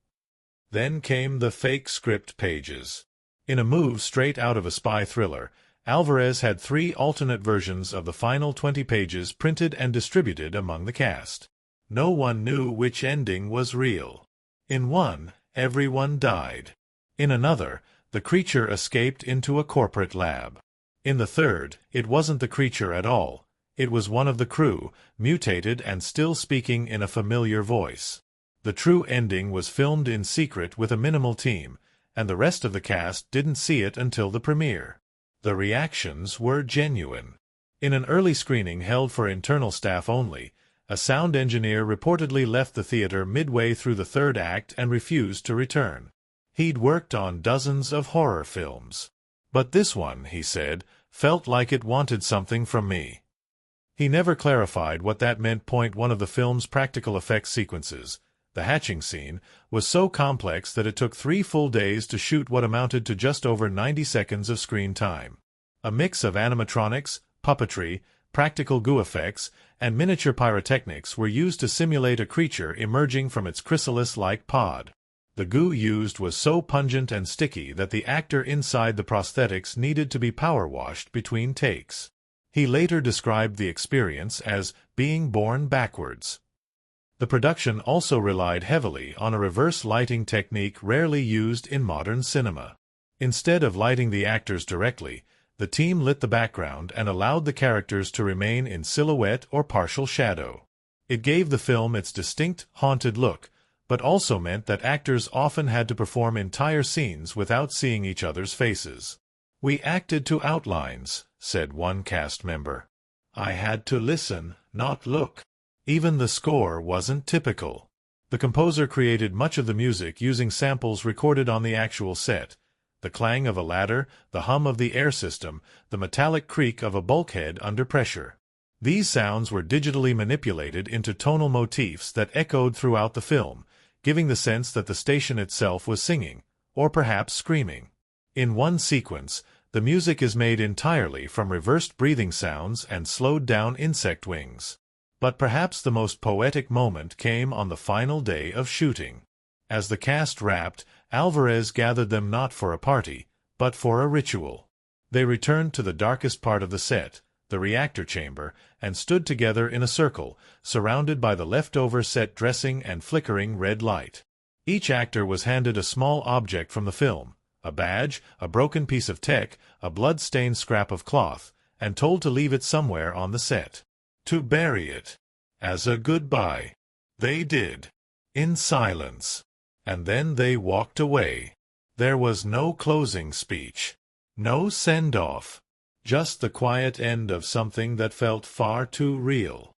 Then came the fake script pages. In a move straight out of a spy thriller, Álvarez had 3 alternate versions of the final 20 pages printed and distributed among the cast. No one knew which ending was real. In one, everyone died. In another, the creature escaped into a corporate lab. In the third, it wasn't the creature at all. It was one of the crew, mutated and still speaking in a familiar voice. The true ending was filmed in secret with a minimal team, and the rest of the cast didn't see it until the premiere. The reactions were genuine. In an early screening held for internal staff only, a sound engineer reportedly left the theater midway through the third act and refused to return. He'd worked on dozens of horror films. But this one, he said, felt like it wanted something from me. He never clarified what that meant. One of the film's practical effects sequences, the hatching scene, was so complex that it took 3 full days to shoot what amounted to just over 90 seconds of screen time. A mix of animatronics, puppetry, practical goo effects, and miniature pyrotechnics were used to simulate a creature emerging from its chrysalis-like pod. The goo used was so pungent and sticky that the actor inside the prosthetics needed to be power-washed between takes. He later described the experience as being born backwards. The production also relied heavily on a reverse lighting technique rarely used in modern cinema. Instead of lighting the actors directly, the team lit the background and allowed the characters to remain in silhouette or partial shadow. It gave the film its distinct, haunted look, but also meant that actors often had to perform entire scenes without seeing each other's faces. "We acted to outlines," said one cast member. "I had to listen, not look." Even the score wasn't typical. The composer created much of the music using samples recorded on the actual set. The clang of a ladder, the hum of the air system, the metallic creak of a bulkhead under pressure. These sounds were digitally manipulated into tonal motifs that echoed throughout the film, giving the sense that the station itself was singing, or perhaps screaming. In one sequence, the music is made entirely from reversed breathing sounds and slowed-down insect wings. But perhaps the most poetic moment came on the final day of shooting. As the cast wrapped, Álvarez gathered them not for a party, but for a ritual. They returned to the darkest part of the set, the reactor chamber, and stood together in a circle, surrounded by the leftover set dressing and flickering red light. Each actor was handed a small object from the film, a badge, a broken piece of tech, a blood-stained scrap of cloth, and told to leave it somewhere on the set. To bury it. As a goodbye. They did. In silence. And then they walked away. There was no closing speech. No send-off. Just the quiet end of something that felt far too real.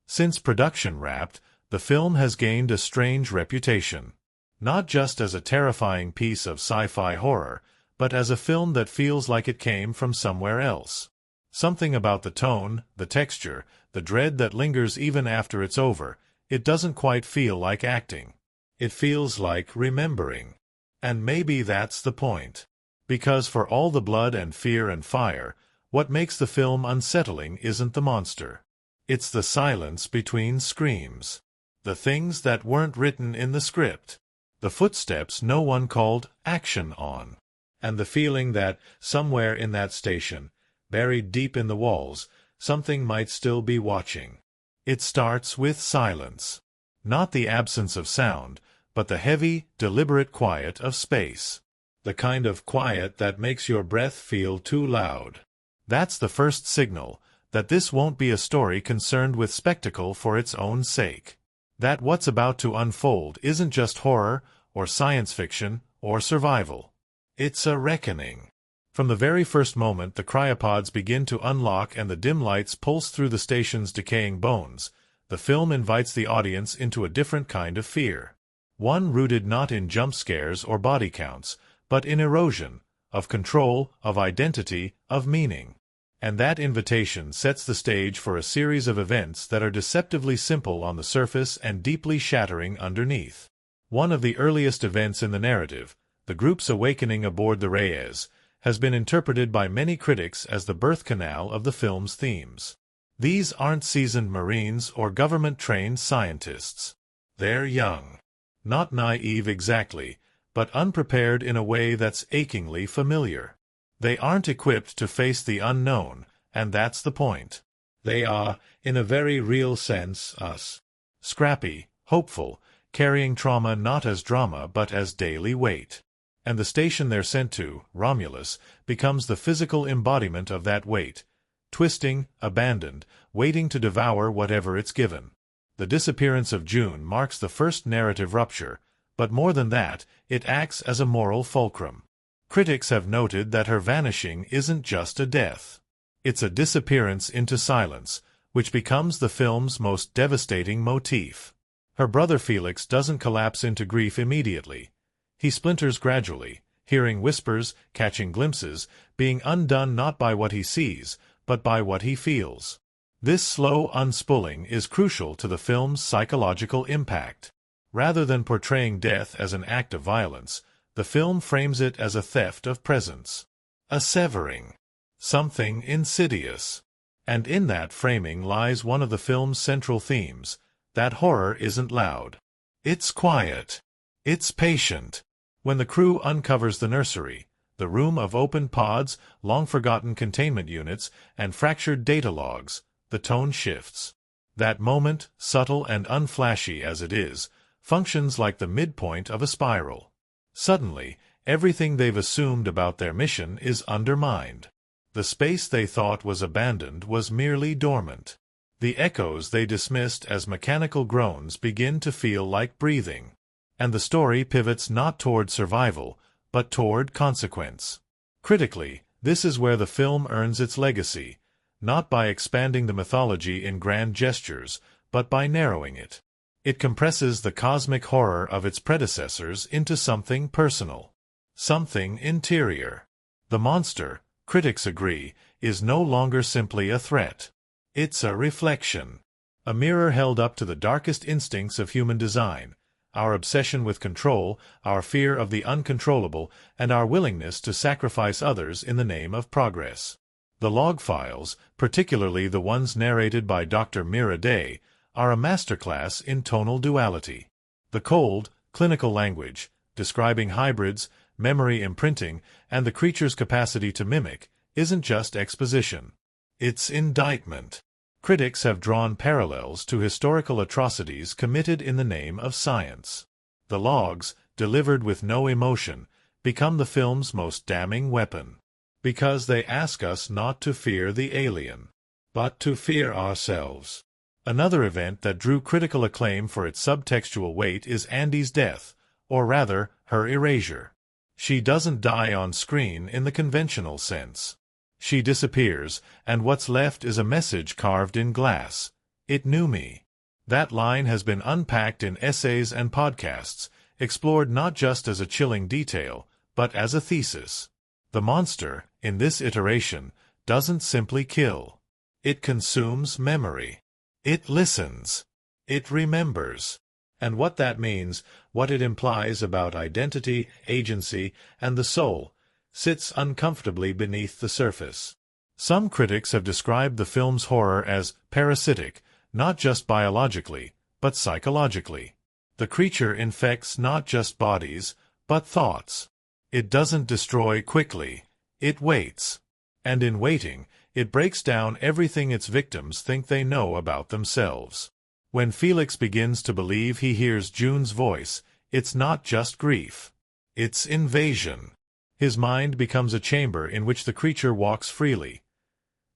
Since production wrapped, the film has gained a strange reputation. Not just as a terrifying piece of sci-fi horror, but as a film that feels like it came from somewhere else. Something about the tone, the texture, the dread that lingers even after it's over. It doesn't quite feel like acting. It feels like remembering. And maybe that's the point. Because for all the blood and fear and fire, what makes the film unsettling isn't the monster. It's the silence between screams. The things that weren't written in the script. The footsteps no one called action on. And the feeling that, somewhere in that station, buried deep in the walls, something might still be watching. It starts with silence. Not the absence of sound, but the heavy, deliberate quiet of space. The kind of quiet that makes your breath feel too loud. That's the first signal that this won't be a story concerned with spectacle for its own sake. That what's about to unfold isn't just horror, or science fiction, or survival. It's a reckoning. From the very first moment the cryopods begin to unlock and the dim lights pulse through the station's decaying bones, the film invites the audience into a different kind of fear. One rooted not in jump scares or body counts, but in erosion, of control, of identity, of meaning. And that invitation sets the stage for a series of events that are deceptively simple on the surface and deeply shattering underneath. One of the earliest events in the narrative, the group's awakening aboard the Reyes, has been interpreted by many critics as the birth canal of the film's themes. These aren't seasoned Marines or government-trained scientists. They're young. Not naive exactly, but unprepared in a way that's achingly familiar. They aren't equipped to face the unknown, and that's the point. They are, in a very real sense, us. Scrappy, hopeful, carrying trauma not as drama but as daily weight. And the station they're sent to, Romulus, becomes the physical embodiment of that weight. Twisting, abandoned, waiting to devour whatever it's given. The disappearance of June marks the first narrative rupture, but more than that, it acts as a moral fulcrum. Critics have noted that her vanishing isn't just a death. It's a disappearance into silence, which becomes the film's most devastating motif. Her brother Felix doesn't collapse into grief immediately. He splinters gradually, hearing whispers, catching glimpses, being undone not by what he sees, but by what he feels. This slow unspooling is crucial to the film's psychological impact. Rather than portraying death as an act of violence, the film frames it as a theft of presence. A severing. Something insidious. And in that framing lies one of the film's central themes, that horror isn't loud. It's quiet. It's patient. When the crew uncovers the nursery, the room of open pods, long-forgotten containment units, and fractured data logs, the tone shifts. That moment, subtle and unflashy as it is, functions like the midpoint of a spiral. Suddenly, everything they've assumed about their mission is undermined. The space they thought was abandoned was merely dormant. The echoes they dismissed as mechanical groans begin to feel like breathing. And the story pivots not toward survival, but toward consequence. Critically, this is where the film earns its legacy, not by expanding the mythology in grand gestures, but by narrowing it. It compresses the cosmic horror of its predecessors into something personal, something interior. The monster, critics agree, is no longer simply a threat. It's a reflection, a mirror held up to the darkest instincts of human design, our obsession with control, our fear of the uncontrollable, and our willingness to sacrifice others in the name of progress. The log files, particularly the ones narrated by Dr. Mira Day, are a masterclass in tonal duality. The cold, clinical language, describing hybrids, memory imprinting, and the creature's capacity to mimic, isn't just exposition. It's indictment. Critics have drawn parallels to historical atrocities committed in the name of science. The logs, delivered with no emotion, become the film's most damning weapon. Because they ask us not to fear the alien, but to fear ourselves. Another event that drew critical acclaim for its subtextual weight is Andy's death, or rather, her erasure. She doesn't die on screen in the conventional sense. She disappears, and what's left is a message carved in glass. It knew me. That line has been unpacked in essays and podcasts, explored not just as a chilling detail, but as a thesis. The monster, in this iteration, doesn't simply kill. It consumes memory. It listens. It remembers. And what that means, what it implies about identity, agency, and the soul, sits uncomfortably beneath the surface. Some critics have described the film's horror as parasitic, not just biologically, but psychologically. The creature infects not just bodies, but thoughts. It doesn't destroy quickly. It waits. And in waiting, it breaks down everything its victims think they know about themselves. When Felix begins to believe he hears June's voice, it's not just grief. It's invasion. His mind becomes a chamber in which the creature walks freely.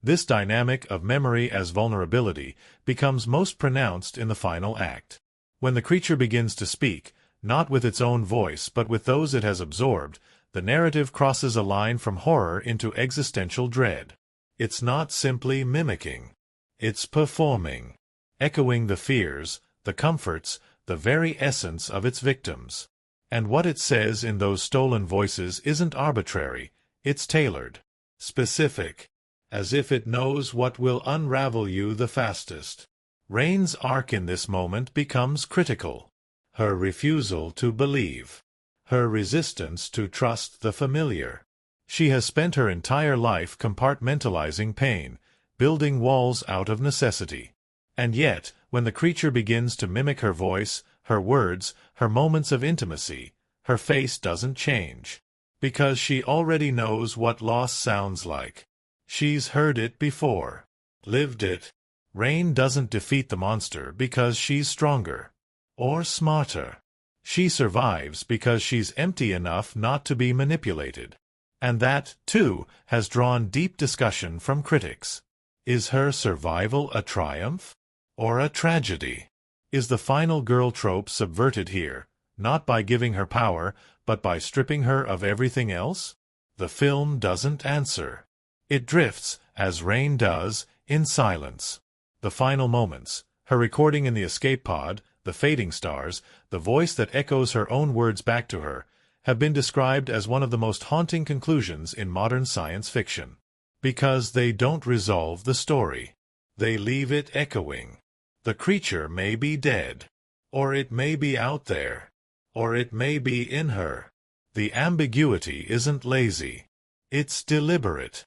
This dynamic of memory as vulnerability becomes most pronounced in the final act. When the creature begins to speak, not with its own voice but with those it has absorbed, the narrative crosses a line from horror into existential dread. It's not simply mimicking. It's performing, echoing the fears, the comforts, the very essence of its victims. And what it says in those stolen voices isn't arbitrary, it's tailored, specific, as if it knows what will unravel you the fastest. Rain's arc in this moment becomes critical. Her refusal to believe. Her resistance to trust the familiar. She has spent her entire life compartmentalizing pain, building walls out of necessity. And yet, when the creature begins to mimic her voice, her words, her moments of intimacy, her face doesn't change. Because she already knows what loss sounds like. She's heard it before. Lived it. Rain doesn't defeat the monster because she's stronger. Or smarter. She survives because she's empty enough not to be manipulated. And that, too, has drawn deep discussion from critics. Is her survival a triumph? Or a tragedy? Is the final girl trope subverted here, not by giving her power, but by stripping her of everything else? The film doesn't answer. It drifts, as Rain does, in silence. The final moments, her recording in the escape pod, the fading stars, the voice that echoes her own words back to her, have been described as one of the most haunting conclusions in modern science fiction. Because they don't resolve the story. They leave it echoing. The creature may be dead. Or it may be out there. Or it may be in her. The ambiguity isn't lazy. It's deliberate.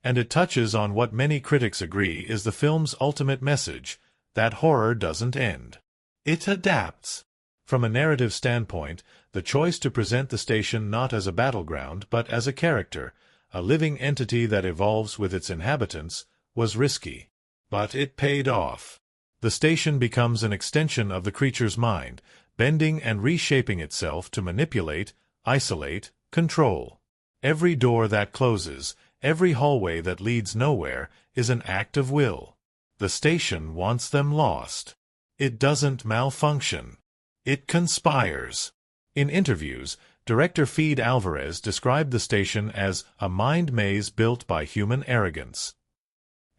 And it touches on what many critics agree is the film's ultimate message, that horror doesn't end. It adapts. From a narrative standpoint, the choice to present the station not as a battleground but as a character, a living entity that evolves with its inhabitants, was risky. But it paid off. The station becomes an extension of the creature's mind, bending and reshaping itself to manipulate, isolate, control. Every door that closes, every hallway that leads nowhere, is an act of will. The station wants them lost. It doesn't malfunction. It conspires. In interviews, director Fede Álvarez described the station as a mind maze built by human arrogance.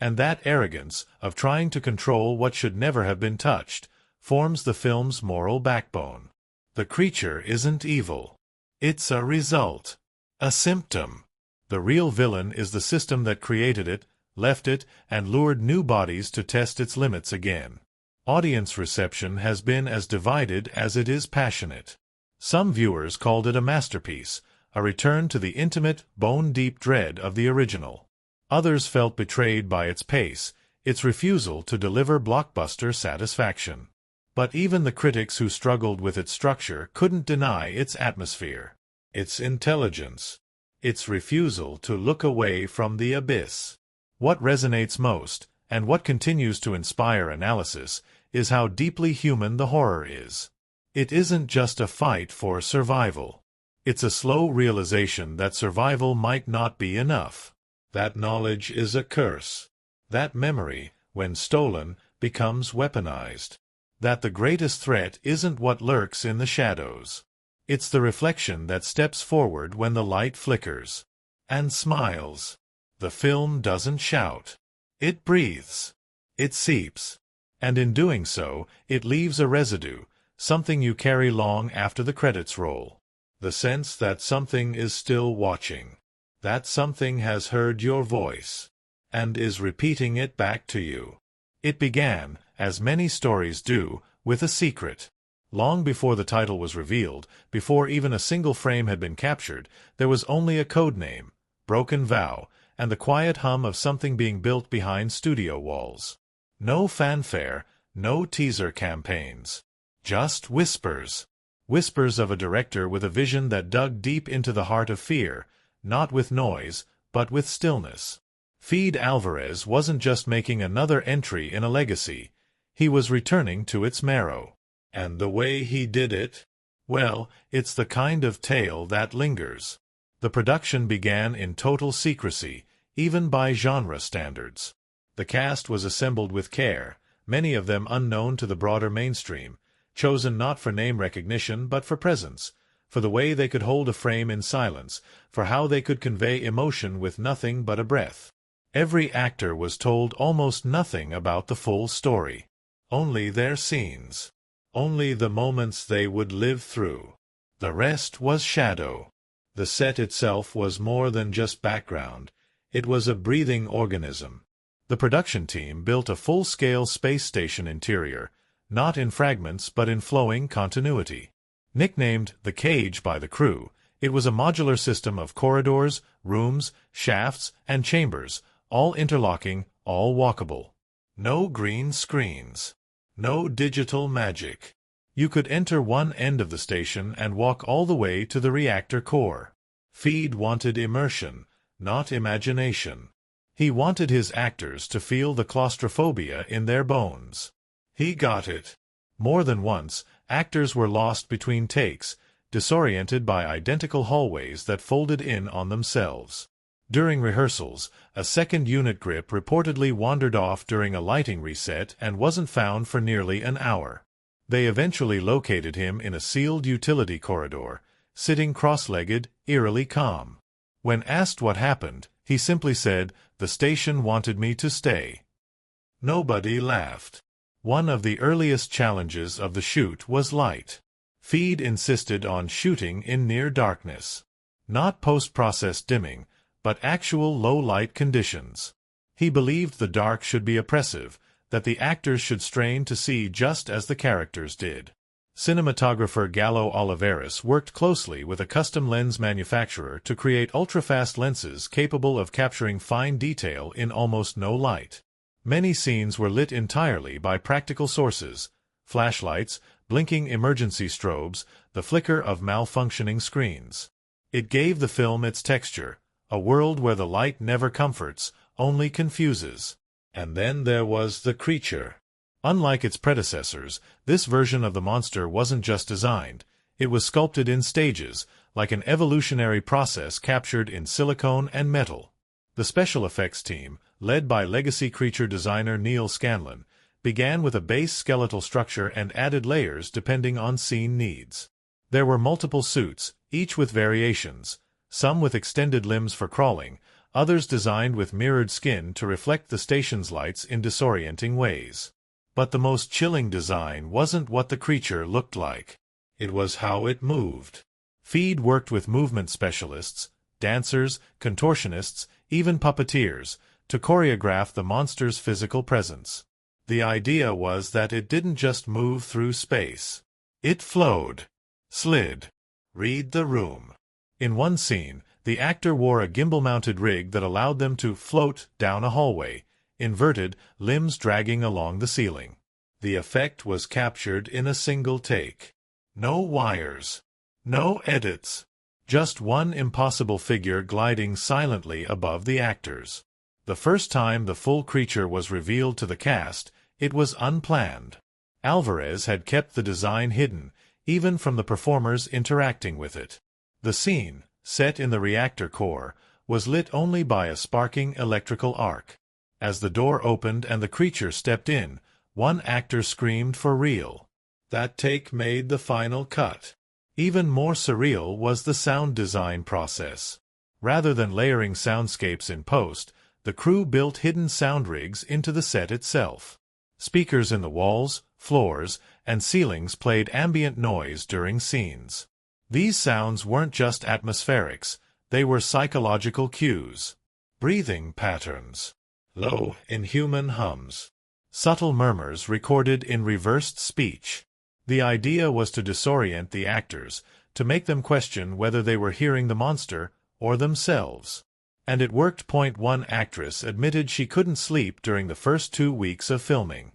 And that arrogance, of trying to control what should never have been touched, forms the film's moral backbone. The creature isn't evil. It's a result. A symptom. The real villain is the system that created it, left it, and lured new bodies to test its limits again. Audience reception has been as divided as it is passionate. Some viewers called it a masterpiece, a return to the intimate, bone-deep dread of the original. Others felt betrayed by its pace, its refusal to deliver blockbuster satisfaction. But even the critics who struggled with its structure couldn't deny its atmosphere, its intelligence, its refusal to look away from the abyss. What resonates most, and what continues to inspire analysis, is how deeply human the horror is. It isn't just a fight for survival. It's a slow realization that survival might not be enough. That knowledge is a curse. That memory, when stolen, becomes weaponized. That the greatest threat isn't what lurks in the shadows. It's the reflection that steps forward when the light flickers. And smiles. The film doesn't shout. It breathes. It seeps. And in doing so, it leaves a residue, something you carry long after the credits roll. The sense that something is still watching. That something has heard your voice. And is repeating it back to you. It began, as many stories do, with a secret. Long before the title was revealed, before even a single frame had been captured, there was only a code name, Broken Vow, and the quiet hum of something being built behind studio walls. No fanfare, no teaser campaigns. Just whispers. Whispers of a director with a vision that dug deep into the heart of fear, not with noise, but with stillness. Fede Álvarez wasn't just making another entry in a legacy. He was returning to its marrow. And the way he did it? Well, it's the kind of tale that lingers. The production began in total secrecy, even by genre standards. The cast was assembled with care, many of them unknown to the broader mainstream, chosen not for name recognition but for presence, for the way they could hold a frame in silence, for how they could convey emotion with nothing but a breath. Every actor was told almost nothing about the full story. Only their scenes. Only the moments they would live through. The rest was shadow. The set itself was more than just background. It was a breathing organism. The production team built a full-scale space station interior, not in fragments but in flowing continuity. Nicknamed the Cage by the crew, it was a modular system of corridors, rooms, shafts, and chambers, all interlocking, all walkable. No green screens. No digital magic. You could enter one end of the station and walk all the way to the reactor core. Fede wanted immersion, not imagination. He wanted his actors to feel the claustrophobia in their bones. He got it. More than once, actors were lost between takes, disoriented by identical hallways that folded in on themselves. During rehearsals, a second unit grip reportedly wandered off during a lighting reset and wasn't found for nearly an hour. They eventually located him in a sealed utility corridor, sitting cross-legged, eerily calm. When asked what happened, he simply said, "The station wanted me to stay." Nobody laughed. One of the earliest challenges of the shoot was light. Fede insisted on shooting in near darkness. Not post-process dimming, but actual low-light conditions. He believed the dark should be oppressive, that the actors should strain to see just as the characters did. Cinematographer Gallo Álvarez worked closely with a custom lens manufacturer to create ultra-fast lenses capable of capturing fine detail in almost no light. Many scenes were lit entirely by practical sources, flashlights, blinking emergency strobes, the flicker of malfunctioning screens. It gave the film its texture, a world where the light never comforts, only confuses. And then there was the creature. Unlike its predecessors, this version of the monster wasn't just designed, it was sculpted in stages, like an evolutionary process captured in silicone and metal. The special effects team, led by legacy creature designer Neil Scanlon, began with a base skeletal structure and added layers depending on scene needs. There were multiple suits, each with variations, some with extended limbs for crawling, others designed with mirrored skin to reflect the station's lights in disorienting ways. But the most chilling design wasn't what the creature looked like. It was how it moved. Fede worked with movement specialists, dancers, contortionists, even puppeteers, to choreograph the monster's physical presence. The idea was that it didn't just move through space. It flowed. Slid. Read the room. In one scene, the actor wore a gimbal-mounted rig that allowed them to float down a hallway, inverted, limbs dragging along the ceiling. The effect was captured in a single take. No wires. No edits. Just one impossible figure gliding silently above the actors. The first time the full creature was revealed to the cast, it was unplanned. Álvarez had kept the design hidden, even from the performers interacting with it. The scene, set in the reactor core, was lit only by a sparking electrical arc. As the door opened and the creature stepped in, one actor screamed for real. That take made the final cut. Even more surreal was the sound design process. Rather than layering soundscapes in post, the crew built hidden sound rigs into the set itself. Speakers in the walls, floors, and ceilings played ambient noise during scenes. These sounds weren't just atmospherics, they were psychological cues. Breathing patterns. Low, inhuman hums. Subtle murmurs recorded in reversed speech. The idea was to disorient the actors, to make them question whether they were hearing the monster or themselves. And it worked. One actress admitted she couldn't sleep during the first 2 weeks of filming.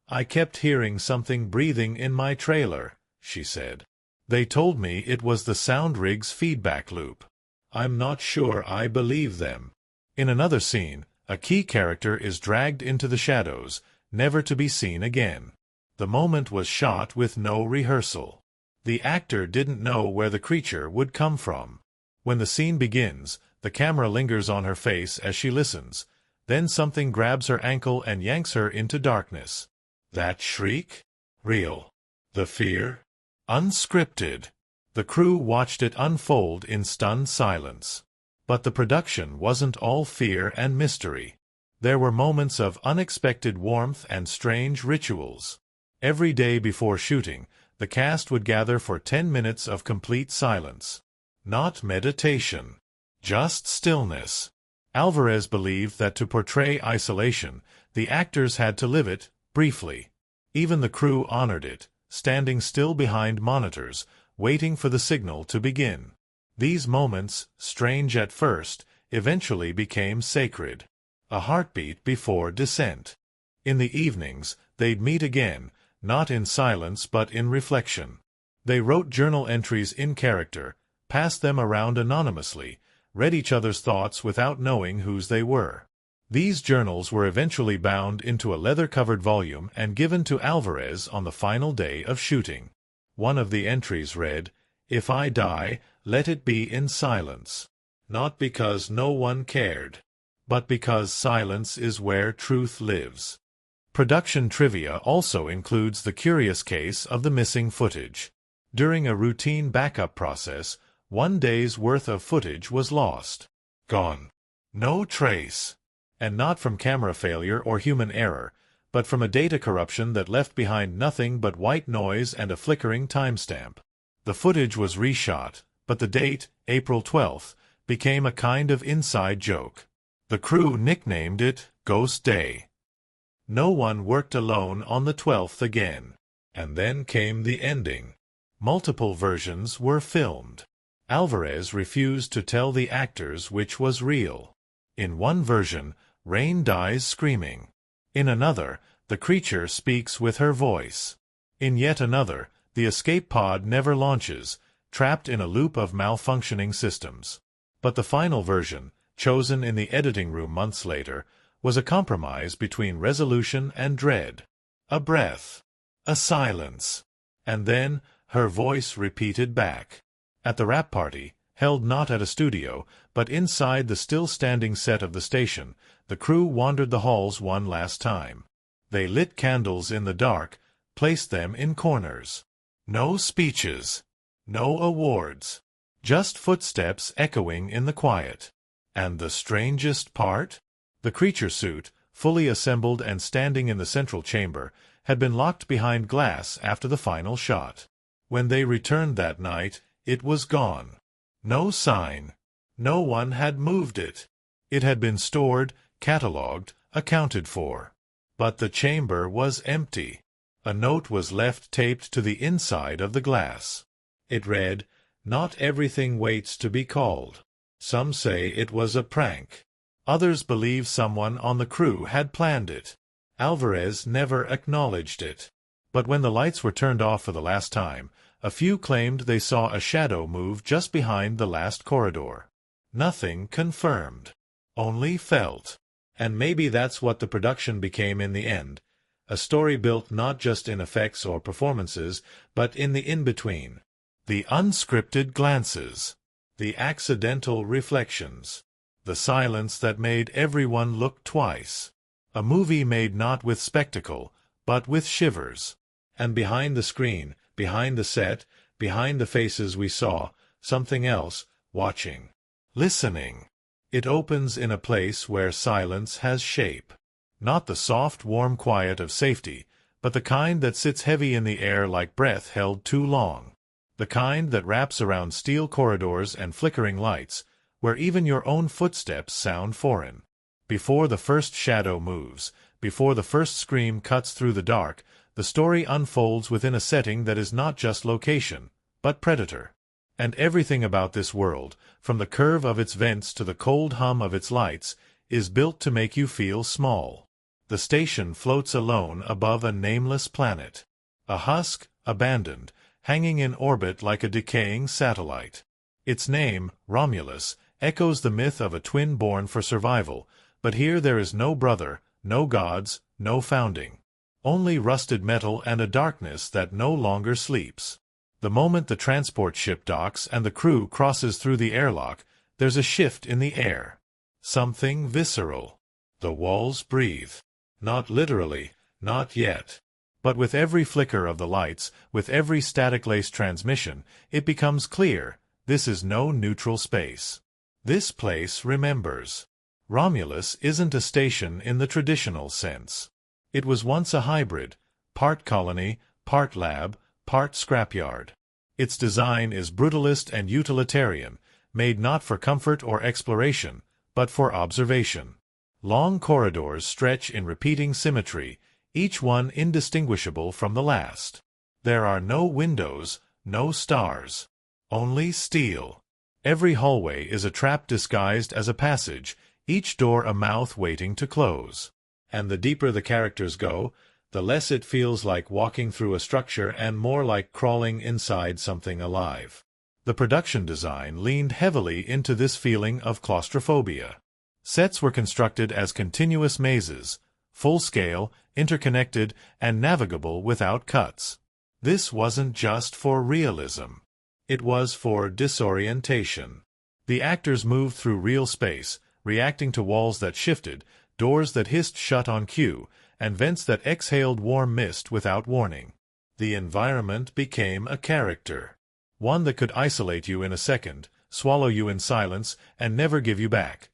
"I kept hearing something breathing in my trailer," she said. "They told me it was the sound rig's feedback loop. I'm not sure I believe them." In another scene, a key character is dragged into the shadows, never to be seen again. The moment was shot with no rehearsal. The actor didn't know where the creature would come from. When the scene begins, the camera lingers on her face as she listens. Then something grabs her ankle and yanks her into darkness. That shriek? Real. The fear? Unscripted. The crew watched it unfold in stunned silence. But the production wasn't all fear and mystery. There were moments of unexpected warmth and strange rituals. Every day before shooting, the cast would gather for 10 minutes of complete silence. Not meditation. Just stillness. Álvarez believed that to portray isolation, the actors had to live it, briefly. Even the crew honored it, standing still behind monitors, waiting for the signal to begin. These moments, strange at first, eventually became sacred. A heartbeat before descent. In the evenings, they'd meet again, not in silence but in reflection. They wrote journal entries in character, passed them around anonymously, read each other's thoughts without knowing whose they were. These journals were eventually bound into a leather-covered volume and given to Álvarez on the final day of shooting. One of the entries read, "If I die, let it be in silence. Not because no one cared, but because silence is where truth lives." Production trivia also includes the curious case of the missing footage. During a routine backup process, 1 day's worth of footage was lost. Gone. No trace. And not from camera failure or human error, but from a data corruption that left behind nothing but white noise and a flickering timestamp. The footage was reshot, but the date, April 12th, became a kind of inside joke. The crew nicknamed it Ghost Day. No one worked alone on the 12th again. And then came the ending. Multiple versions were filmed. Álvarez refused to tell the actors which was real. In one version, Rain dies screaming. In another, the creature speaks with her voice. In yet another, the escape pod never launches, trapped in a loop of malfunctioning systems. But the final version, chosen in the editing room months later, was a compromise between resolution and dread. A breath. A silence. And then, her voice repeated back. At the wrap party, held not at a studio, but inside the still-standing set of the station, the crew wandered the halls one last time. They lit candles in the dark, placed them in corners. No speeches. No awards. Just footsteps echoing in the quiet. And the strangest part? The creature suit, fully assembled and standing in the central chamber, had been locked behind glass after the final shot. When they returned that night, it was gone. No sign. No one had moved it. It had been stored, catalogued, accounted for. But the chamber was empty. A note was left taped to the inside of the glass. It read, "Not everything waits to be called. Some say it was a prank. Others believe someone on the crew had planned it." Álvarez never acknowledged it. But when the lights were turned off for the last time, a few claimed they saw a shadow move just behind the last corridor. Nothing confirmed. Only felt. And maybe that's what the production became in the end. A story built not just in effects or performances, but in the in-between. The unscripted glances. The accidental reflections. The silence that made everyone look twice. A movie made not with spectacle, but with shivers. And behind the screen, behind the set, behind the faces we saw, something else, watching, listening. It opens in a place where silence has shape. Not the soft, warm quiet of safety, but the kind that sits heavy in the air like breath held too long. The kind that wraps around steel corridors and flickering lights, where even your own footsteps sound foreign. Before the first shadow moves, before the first scream cuts through the dark, the story unfolds within a setting that is not just location, but predator. And everything about this world, from the curve of its vents to the cold hum of its lights, is built to make you feel small. The station floats alone above a nameless planet. A husk, abandoned, hanging in orbit like a decaying satellite. Its name, Romulus, echoes the myth of a twin born for survival, but here there is no brother, no gods, no founding. Only rusted metal and a darkness that no longer sleeps. The moment the transport ship docks and the crew crosses through the airlock, there's a shift in the air. Something visceral. The walls breathe. Not literally, not yet. But with every flicker of the lights, with every static-laced transmission, it becomes clear, this is no neutral space. This place remembers. Romulus isn't a station in the traditional sense. It was once a hybrid, part colony, part lab, part scrapyard. Its design is brutalist and utilitarian, made not for comfort or exploration, but for observation. Long corridors stretch in repeating symmetry, each one indistinguishable from the last. There are no windows, no stars. Only steel. Every hallway is a trap disguised as a passage, each door a mouth waiting to close. And the deeper the characters go, the less it feels like walking through a structure and more like crawling inside something alive. The production design leaned heavily into this feeling of claustrophobia. Sets were constructed as continuous mazes, full-scale, interconnected, and navigable without cuts. This wasn't just for realism. It was for disorientation. The actors moved through real space, reacting to walls that shifted, doors that hissed shut on cue, and vents that exhaled warm mist without warning. The environment became a character. One that could isolate you in a second, swallow you in silence, and never give you back.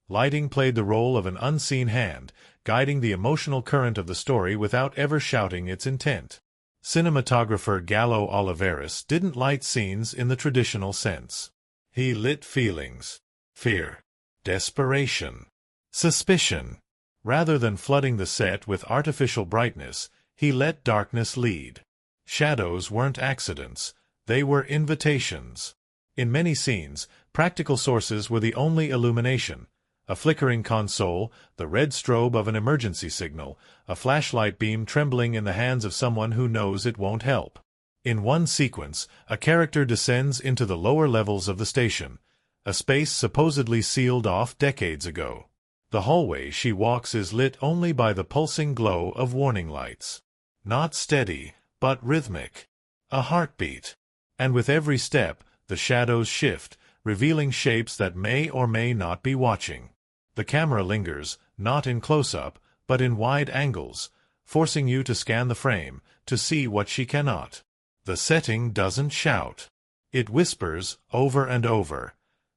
Lighting played the role of an unseen hand, guiding the emotional current of the story without ever shouting its intent. Cinematographer Gallo Álvarez didn't light scenes in the traditional sense. He lit feelings. Fear. Desperation. Suspicion. Rather than flooding the set with artificial brightness, he let darkness lead. Shadows weren't accidents. They were invitations. In many scenes, practical sources were the only illumination. A flickering console, the red strobe of an emergency signal, a flashlight beam trembling in the hands of someone who knows it won't help. In one sequence, a character descends into the lower levels of the station, a space supposedly sealed off decades ago. The hallway she walks is lit only by the pulsing glow of warning lights. Not steady, but rhythmic. A heartbeat. And with every step, the shadows shift, revealing shapes that may or may not be watching. The camera lingers, not in close-up, but in wide angles, forcing you to scan the frame, to see what she cannot. The setting doesn't shout. It whispers, over and over.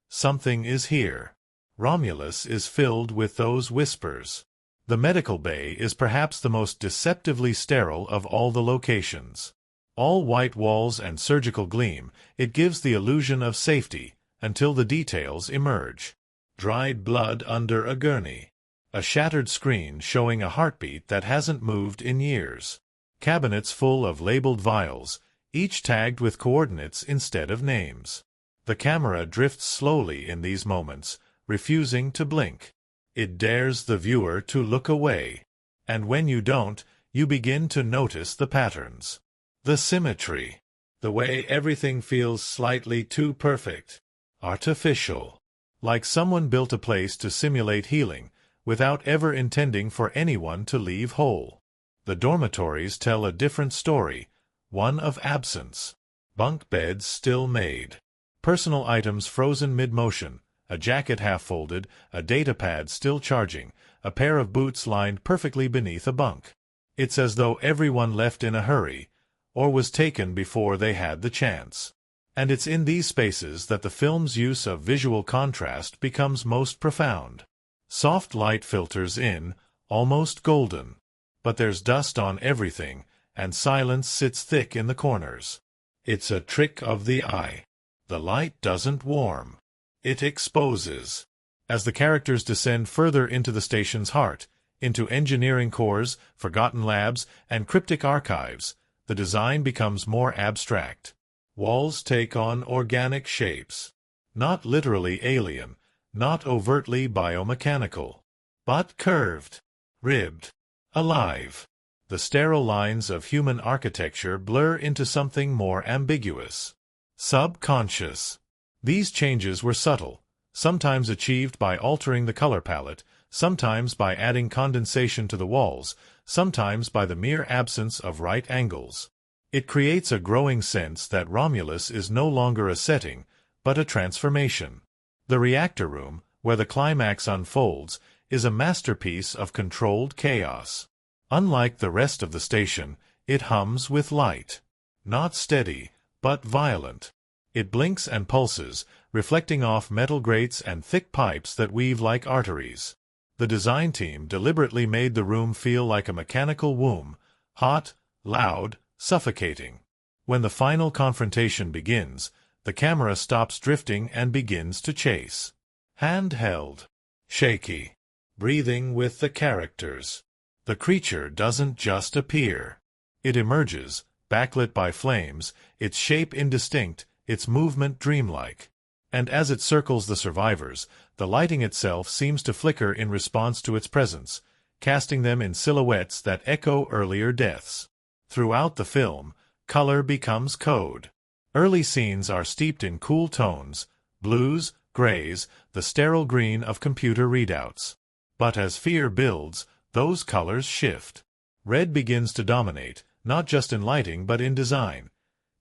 Something is here. Romulus is filled with those whispers. The medical bay is perhaps the most deceptively sterile of all the locations. All white walls and surgical gleam, it gives the illusion of safety, until the details emerge. Dried blood under a gurney. A shattered screen showing a heartbeat that hasn't moved in years. Cabinets full of labeled vials, each tagged with coordinates instead of names. The camera drifts slowly in these moments, refusing to blink. It dares the viewer to look away. And when you don't, you begin to notice the patterns. The symmetry. The way everything feels slightly too perfect. Artificial. Like someone built a place to simulate healing, without ever intending for anyone to leave whole. The dormitories tell a different story, one of absence. Bunk beds still made. Personal items frozen mid-motion, a jacket half-folded, a datapad still charging, a pair of boots lined perfectly beneath a bunk. It's as though everyone left in a hurry, or was taken before they had the chance. And it's in these spaces that the film's use of visual contrast becomes most profound. Soft light filters in, almost golden. But there's dust on everything, and silence sits thick in the corners. It's a trick of the eye. The light doesn't warm. It exposes. As the characters descend further into the station's heart, into engineering cores, forgotten labs, and cryptic archives, the design becomes more abstract. Walls take on organic shapes. Not literally alien, not overtly biomechanical, but curved, ribbed, alive. The sterile lines of human architecture blur into something more ambiguous. Subconscious. These changes were subtle, sometimes achieved by altering the color palette, sometimes by adding condensation to the walls, sometimes by the mere absence of right angles. It creates a growing sense that Romulus is no longer a setting, but a transformation. The reactor room, where the climax unfolds, is a masterpiece of controlled chaos. Unlike the rest of the station, it hums with light. Not steady, but violent. It blinks and pulses, reflecting off metal grates and thick pipes that weave like arteries. The design team deliberately made the room feel like a mechanical womb, hot, loud, suffocating. When the final confrontation begins, the camera stops drifting and begins to chase. Handheld. Shaky. Breathing with the characters. The creature doesn't just appear. It emerges, backlit by flames, its shape indistinct, its movement dreamlike. And as it circles the survivors, the lighting itself seems to flicker in response to its presence, casting them in silhouettes that echo earlier deaths. Throughout the film, color becomes code. Early scenes are steeped in cool tones, blues, grays, the sterile green of computer readouts. But as fear builds, those colors shift. Red begins to dominate, not just in lighting but in design.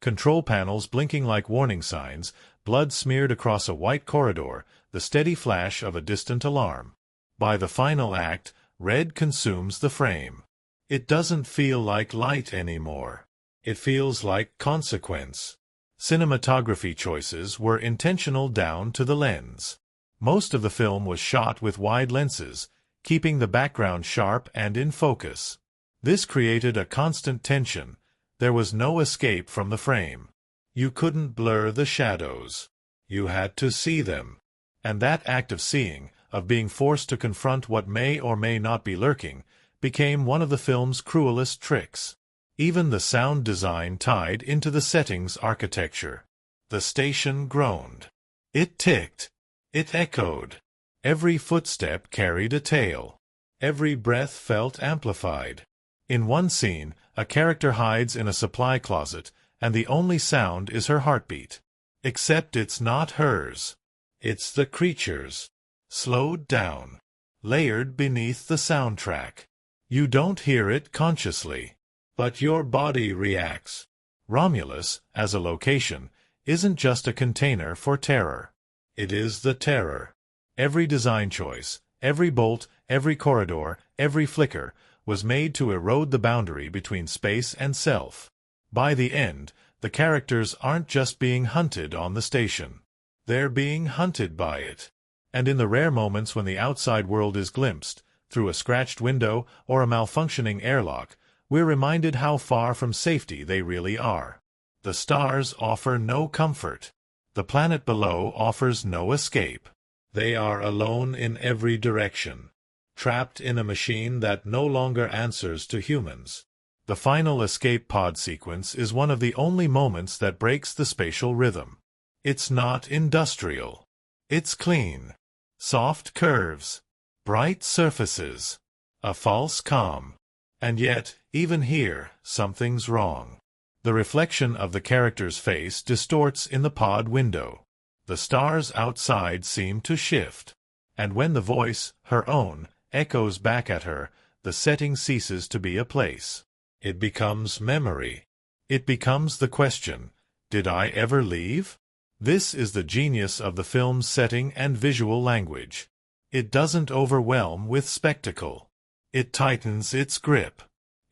Control panels blinking like warning signs, blood smeared across a white corridor, the steady flash of a distant alarm. By the final act, red consumes the frame. It doesn't feel like light anymore. It feels like consequence. Cinematography choices were intentional down to the lens. Most of the film was shot with wide lenses, keeping the background sharp and in focus. This created a constant tension. There was no escape from the frame. You couldn't blur the shadows. You had to see them. And that act of seeing, of being forced to confront what may or may not be lurking, became one of the film's cruelest tricks. Even the sound design tied into the setting's architecture. The station groaned. It ticked. It echoed. Every footstep carried a tale. Every breath felt amplified. In one scene, a character hides in a supply closet, and the only sound is her heartbeat. Except it's not hers. It's the creature's. Slowed down. Layered beneath the soundtrack. You don't hear it consciously. But your body reacts. Romulus, as a location, isn't just a container for terror. It is the terror. Every design choice, every bolt, every corridor, every flicker, was made to erode the boundary between space and self. By the end, the characters aren't just being hunted on the station. They're being hunted by it. And in the rare moments when the outside world is glimpsed, through a scratched window or a malfunctioning airlock, we're reminded how far from safety they really are. The stars offer no comfort. The planet below offers no escape. They are alone in every direction, trapped in a machine that no longer answers to humans. The final escape pod sequence is one of the only moments that breaks the spatial rhythm. It's not industrial. It's clean. Soft curves. Bright surfaces. A false calm. And yet, even here, something's wrong. The reflection of the character's face distorts in the pod window. The stars outside seem to shift. And when the voice, her own, echoes back at her, the setting ceases to be a place. It becomes memory. It becomes the question, did I ever leave? This is the genius of the film's setting and visual language. It doesn't overwhelm with spectacle. It tightens its grip.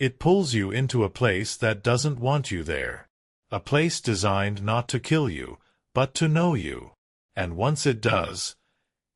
It pulls you into a place that doesn't want you there. A place designed not to kill you, but to know you. And once it does,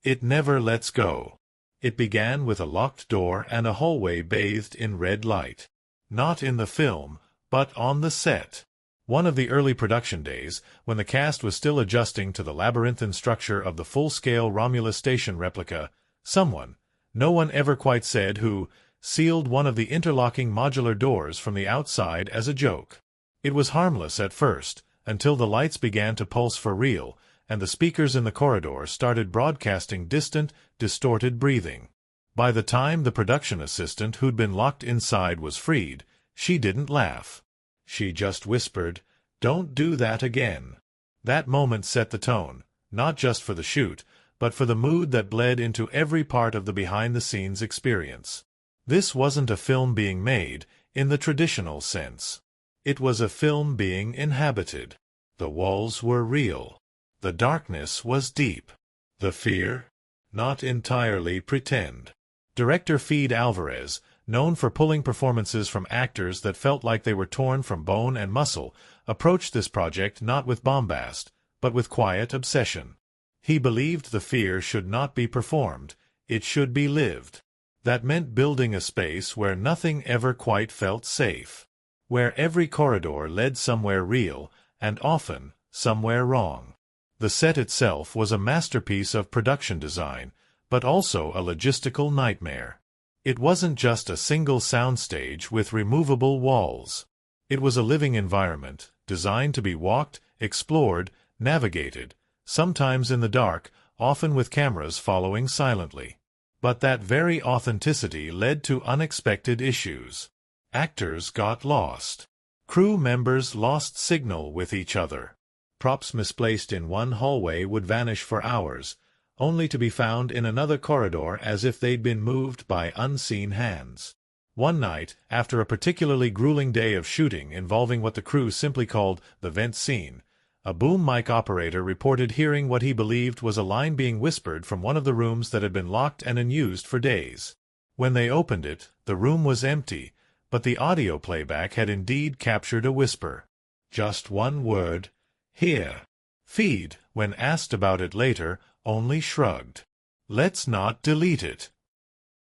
it never lets go. It began with a locked door and a hallway bathed in red light. Not in the film, but on the set. One of the early production days, when the cast was still adjusting to the labyrinthine structure of the full-scale Romulus station replica, someone, no one ever quite said who, sealed one of the interlocking modular doors from the outside as a joke. It was harmless at first, until the lights began to pulse for real, and the speakers in the corridor started broadcasting distant, distorted breathing. By the time the production assistant who'd been locked inside was freed, she didn't laugh. She just whispered, "Don't do that again." That moment set the tone, not just for the shoot, but for the mood that bled into every part of the behind-the-scenes experience. This wasn't a film being made, in the traditional sense. It was a film being inhabited. The walls were real. The darkness was deep. The fear? Not entirely pretend. Director Fede Álvarez, known for pulling performances from actors that felt like they were torn from bone and muscle, approached this project not with bombast, but with quiet obsession. He believed the fear should not be performed, it should be lived. That meant building a space where nothing ever quite felt safe. Where every corridor led somewhere real, and often, somewhere wrong. The set itself was a masterpiece of production design, but also a logistical nightmare. It wasn't just a single soundstage with removable walls. It was a living environment, designed to be walked, explored, navigated, sometimes in the dark, often with cameras following silently. But that very authenticity led to unexpected issues. Actors got lost. Crew members lost signal with each other. Props misplaced in one hallway would vanish for hours, only to be found in another corridor as if they'd been moved by unseen hands. One night, after a particularly grueling day of shooting involving what the crew simply called the vent scene, a boom mic operator reported hearing what he believed was a line being whispered from one of the rooms that had been locked and unused for days. When they opened it, the room was empty, but the audio playback had indeed captured a whisper. Just one word, "Here." Fede, when asked about it later, only shrugged. "Let's not delete it."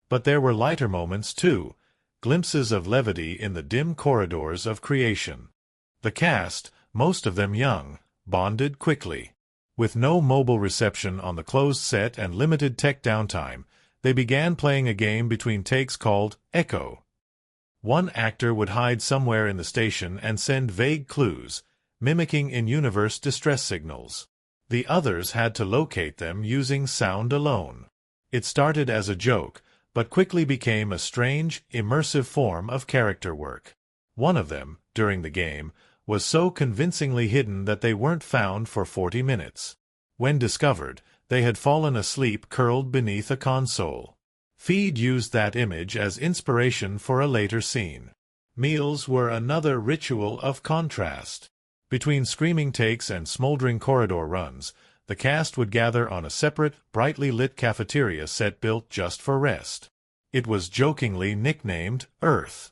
But there were lighter moments too, glimpses of levity in the dim corridors of creation. The cast, most of them young, bonded quickly. With no mobile reception on the closed set and limited tech downtime, they began playing a game between takes called Echo. One actor would hide somewhere in the station and send vague clues, mimicking in-universe distress signals. The others had to locate them using sound alone. It started as a joke, but quickly became a strange, immersive form of character work. One of them, during the game, was so convincingly hidden that they weren't found for 40 minutes. When discovered, they had fallen asleep curled beneath a console. Fede used that image as inspiration for a later scene. Meals were another ritual of contrast. Between screaming takes and smoldering corridor runs, the cast would gather on a separate, brightly lit cafeteria set built just for rest. It was jokingly nicknamed Earth.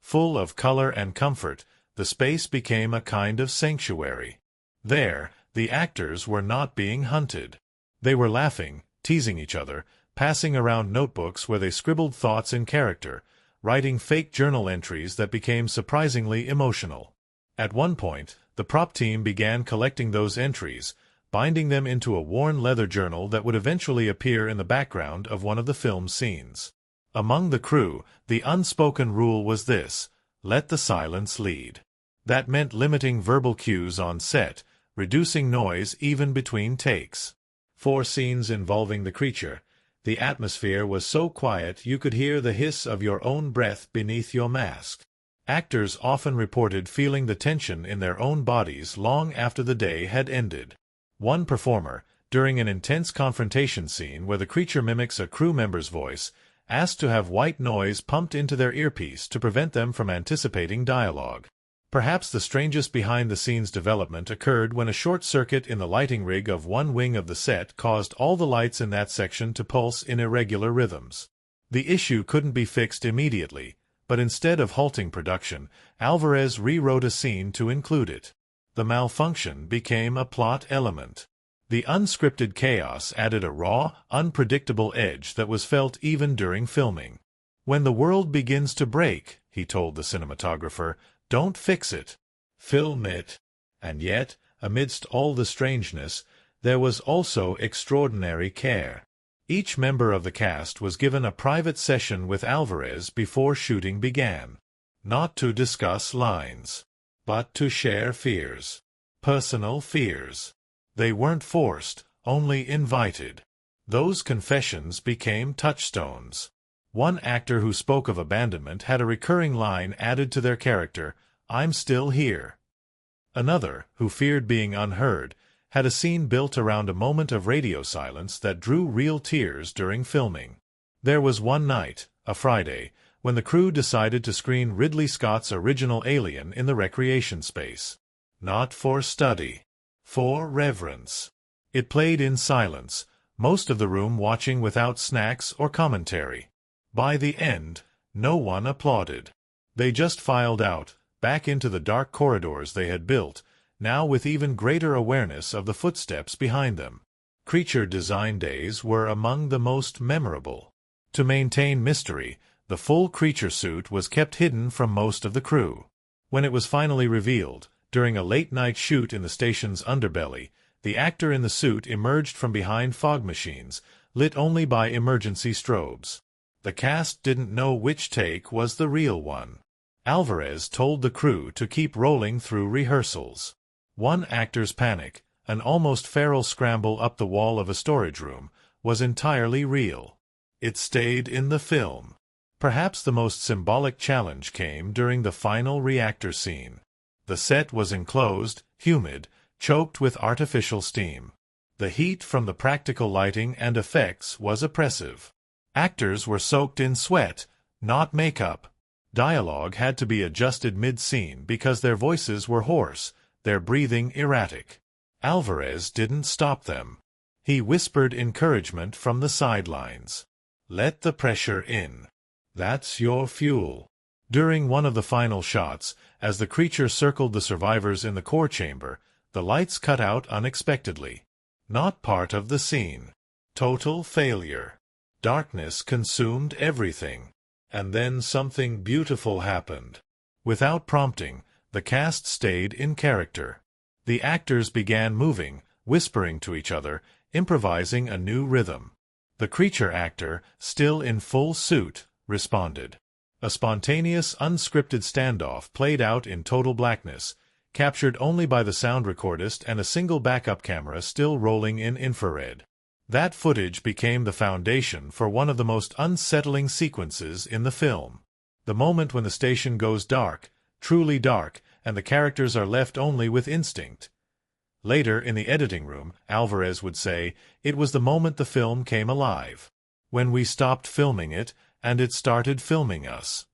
Full of color and comfort, the space became a kind of sanctuary. There, the actors were not being hunted. They were laughing, teasing each other, passing around notebooks where they scribbled thoughts in character, writing fake journal entries that became surprisingly emotional. At one point, the prop team began collecting those entries, binding them into a worn leather journal that would eventually appear in the background of one of the film's scenes. Among the crew, the unspoken rule was this: let the silence lead. That meant limiting verbal cues on set, reducing noise even between takes. For scenes involving the creature, the atmosphere was so quiet you could hear the hiss of your own breath beneath your mask. Actors often reported feeling the tension in their own bodies long after the day had ended. One performer, during an intense confrontation scene where the creature mimics a crew member's voice, asked to have white noise pumped into their earpiece to prevent them from anticipating dialogue. Perhaps the strangest behind-the-scenes development occurred when a short circuit in the lighting rig of one wing of the set caused all the lights in that section to pulse in irregular rhythms. The issue couldn't be fixed immediately, But instead of halting production, Álvarez rewrote a scene to include it. The malfunction became a plot element. The unscripted chaos added a raw, unpredictable edge that was felt even during filming. "When the world begins to break," he told the cinematographer, "don't fix it. Film it." And yet, amidst all the strangeness, there was also extraordinary care. Each member of the cast was given a private session with Álvarez before shooting began. Not to discuss lines, but to share fears. Personal fears. They weren't forced, only invited. Those confessions became touchstones. One actor who spoke of abandonment had a recurring line added to their character, "I'm still here." Another, who feared being unheard, had a scene built around a moment of radio silence that drew real tears during filming. There was one night, a Friday, when the crew decided to screen Ridley Scott's original Alien in the recreation space. Not for study. For reverence. It played in silence, most of the room watching without snacks or commentary. By the end, no one applauded. They just filed out, back into the dark corridors they had built, now with even greater awareness of the footsteps behind them. Creature design days were among the most memorable. To maintain mystery, the full creature suit was kept hidden from most of the crew. When it was finally revealed, during a late-night shoot in the station's underbelly, the actor in the suit emerged from behind fog machines, lit only by emergency strobes. The cast didn't know which take was the real one. Álvarez told the crew to keep rolling through rehearsals. One actor's panic, an almost feral scramble up the wall of a storage room, was entirely real. It stayed in the film. Perhaps the most symbolic challenge came during the final reactor scene. The set was enclosed, humid, choked with artificial steam. The heat from the practical lighting and effects was oppressive. Actors were soaked in sweat, not makeup. Dialogue had to be adjusted mid-scene because their voices were hoarse, their breathing erratic. Álvarez didn't stop them. He whispered encouragement from the sidelines. "Let the pressure in. That's your fuel." During one of the final shots, as the creature circled the survivors in the core chamber, the lights cut out unexpectedly. Not part of the scene. Total failure. Darkness consumed everything. And then something beautiful happened. Without prompting, the cast stayed in character. The actors began moving, whispering to each other, improvising a new rhythm. The creature actor, still in full suit, responded. A spontaneous, unscripted standoff played out in total blackness, captured only by the sound recordist and a single backup camera still rolling in infrared. That footage became the foundation for one of the most unsettling sequences in the film. The moment when the station goes dark, truly dark, and the characters are left only with instinct. Later, in the editing room, Álvarez would say, "It was the moment the film came alive. When we stopped filming it, and it started filming us."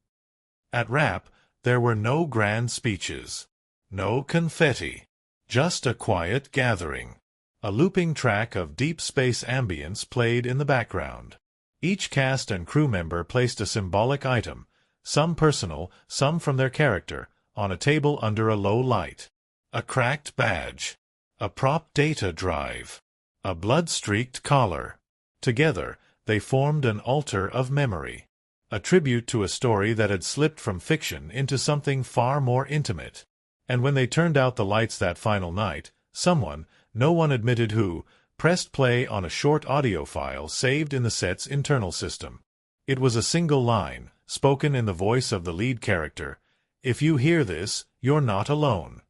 At wrap, there were no grand speeches. No confetti. Just a quiet gathering. A looping track of deep space ambience played in the background. Each cast and crew member placed a symbolic item, some personal, some from their character, on a table under a low light. A cracked badge. A prop data drive. A blood-streaked collar. Together, they formed an altar of memory. A tribute to a story that had slipped from fiction into something far more intimate. And when they turned out the lights that final night, someone, no one admitted who, pressed play on a short audio file saved in the set's internal system. It was a single line, spoken in the voice of the lead character. "If you hear this, you're not alone."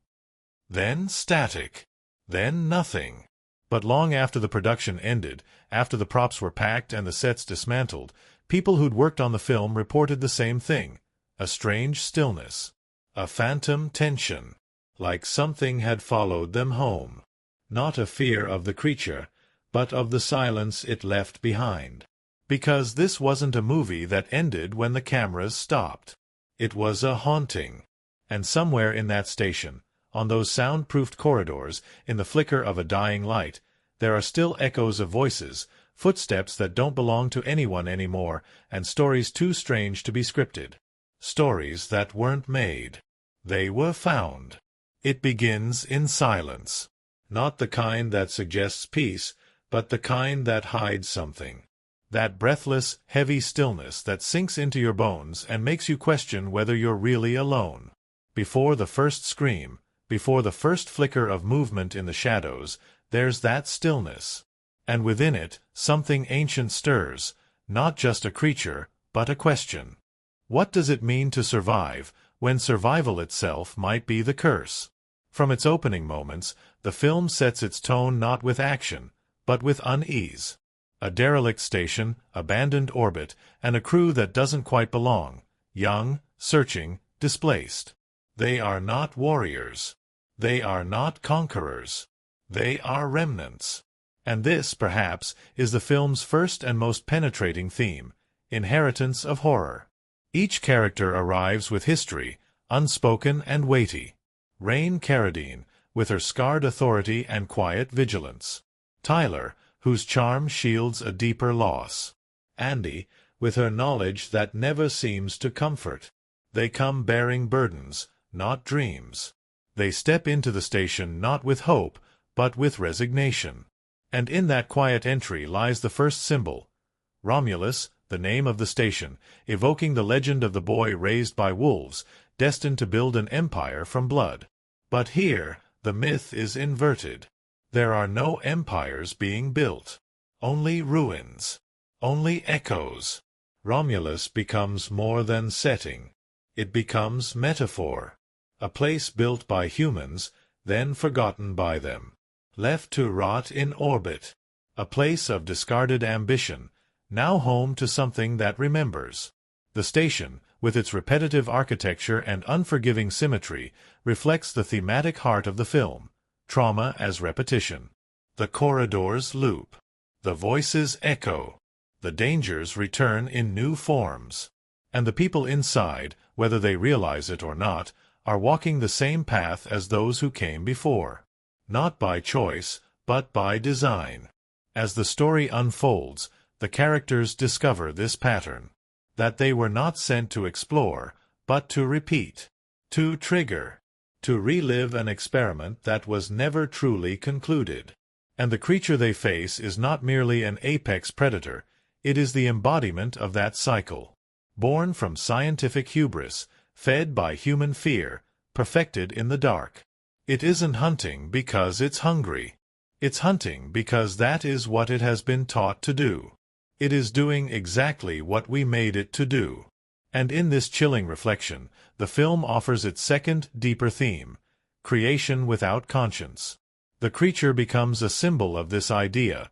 Then static. Then nothing. But long after the production ended, after the props were packed and the sets dismantled, people who'd worked on the film reported the same thing. A strange stillness. A phantom tension. Like something had followed them home. Not a fear of the creature, but of the silence it left behind. Because this wasn't a movie that ended when the cameras stopped. It was a haunting. And somewhere in that station, on those soundproofed corridors, in the flicker of a dying light, there are still echoes of voices, footsteps that don't belong to anyone anymore, and stories too strange to be scripted. stories that weren't made. They were found. It begins in silence. Not the kind that suggests peace, but the kind that hides something. That breathless, heavy stillness that sinks into your bones and makes you question whether you're really alone. Before the first scream, before the first flicker of movement in the shadows, there's that stillness. And within it, something ancient stirs, not just a creature, but a question. What does it mean to survive, when survival itself might be the curse? From its opening moments, the film sets its tone not with action, but with unease. A derelict station, abandoned orbit, and a crew that doesn't quite belong, young, searching, displaced. They are not warriors. They are not conquerors. They are remnants. And this, perhaps, is the film's first and most penetrating theme, inheritance of horror. Each character arrives with history, unspoken and weighty. Rain Carradine, with her scarred authority and quiet vigilance. Tyler, whose charm shields a deeper loss. Andy, with her knowledge that never seems to comfort. They come bearing burdens, not dreams. They step into the station not with hope, but with resignation. And in that quiet entry lies the first symbol. Romulus, the name of the station, evoking the legend of the boy raised by wolves, destined to build an empire from blood. But here, the myth is inverted. There are no empires being built. Only ruins. Only echoes. Romulus becomes more than setting. It becomes metaphor. A place built by humans, then forgotten by them. Left to rot in orbit. A place of discarded ambition, now home to something that remembers. The station, with its repetitive architecture and unforgiving symmetry, reflects the thematic heart of the film. Trauma as repetition. The corridors loop. The voices echo. The dangers return in new forms. And the people inside, whether they realize it or not, are walking the same path as those who came before. Not by choice, but by design. As the story unfolds, the characters discover this pattern. That they were not sent to explore, but to repeat. To trigger. To relive an experiment that was never truly concluded. And the creature they face is not merely an apex predator, it is the embodiment of that cycle. Born from scientific hubris, fed by human fear, perfected in the dark. It isn't hunting because it's hungry. It's hunting because that is what it has been taught to do. It is doing exactly what we made it to do. And in this chilling reflection, the film offers its second, deeper theme, creation without conscience. The creature becomes a symbol of this idea,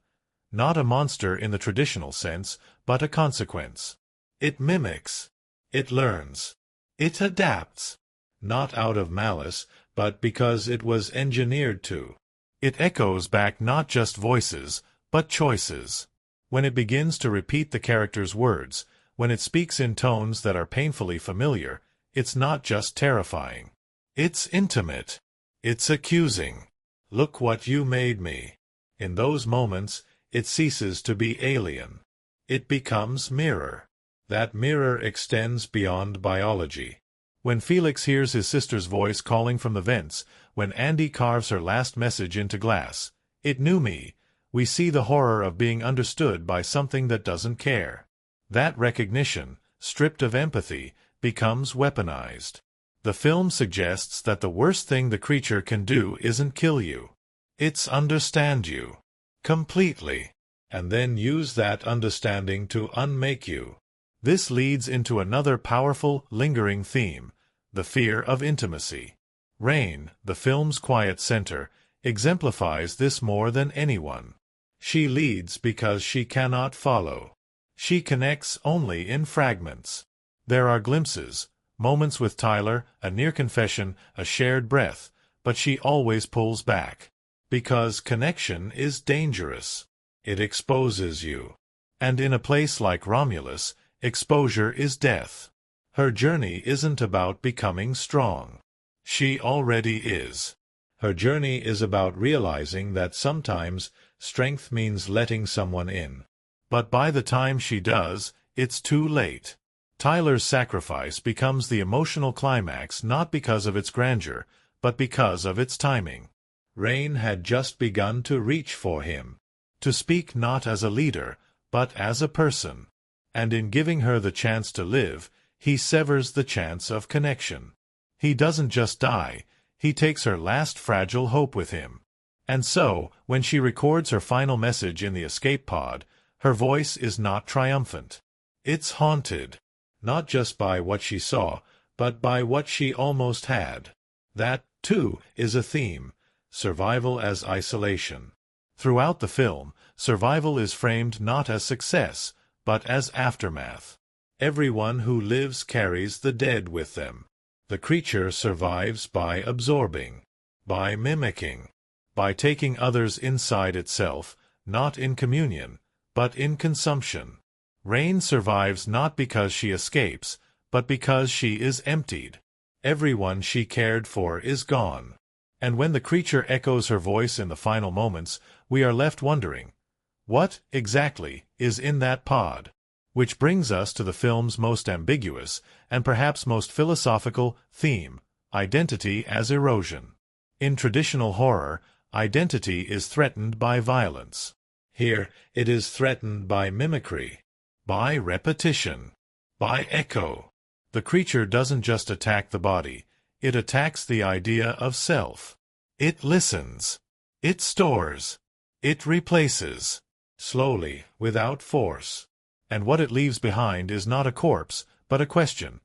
not a monster in the traditional sense, but a consequence. It mimics. It learns. It adapts. Not out of malice, but because it was engineered to. It echoes back not just voices, but choices. When it begins to repeat the character's words, when it speaks in tones that are painfully familiar, it's not just terrifying. It's intimate. It's accusing. Look what you made me. In those moments, it ceases to be alien. It becomes mirror. That mirror extends beyond biology. When Felix hears his sister's voice calling from the vents, when Andy carves her last message into glass, "It knew me," we see the horror of being understood by something that doesn't care. That recognition, stripped of empathy, becomes weaponized. The film suggests that the worst thing the creature can do isn't kill you. It's understand you. Completely. And then use that understanding to unmake you. This leads into another powerful, lingering theme, the fear of intimacy. Rain, the film's quiet center, exemplifies this more than anyone. She leads because she cannot follow. She connects only in fragments. There are glimpses, moments with Tyler, a near confession, a shared breath, but she always pulls back. Because connection is dangerous. It exposes you. And in a place like Romulus, exposure is death. Her journey isn't about becoming strong. She already is. Her journey is about realizing that sometimes strength means letting someone in. But by the time she does, it's too late. Tyler's sacrifice becomes the emotional climax not because of its grandeur, but because of its timing. Rain had just begun to reach for him, to speak not as a leader, but as a person. And in giving her the chance to live, he severs the chance of connection. He doesn't just die, he takes her last fragile hope with him. And so, when she records her final message in the escape pod, her voice is not triumphant. It's haunted, not just by what she saw, but by what she almost had. That, too, is a theme: survival as isolation. Throughout the film, survival is framed not as success, but as aftermath. Everyone who lives carries the dead with them. The creature survives by absorbing, by mimicking, by taking others inside itself, not in communion, but in consumption. Rain survives not because she escapes, but because she is emptied. Everyone she cared for is gone. And when the creature echoes her voice in the final moments, we are left wondering, what, exactly, is in that pod? Which brings us to the film's most ambiguous, and perhaps most philosophical, theme: identity as erosion. In traditional horror, identity is threatened by violence. Here, it is threatened by mimicry, by repetition, by echo. The creature doesn't just attack the body, it attacks the idea of self. It listens. It stores. It replaces. Slowly, without force. And what it leaves behind is not a corpse, but a question.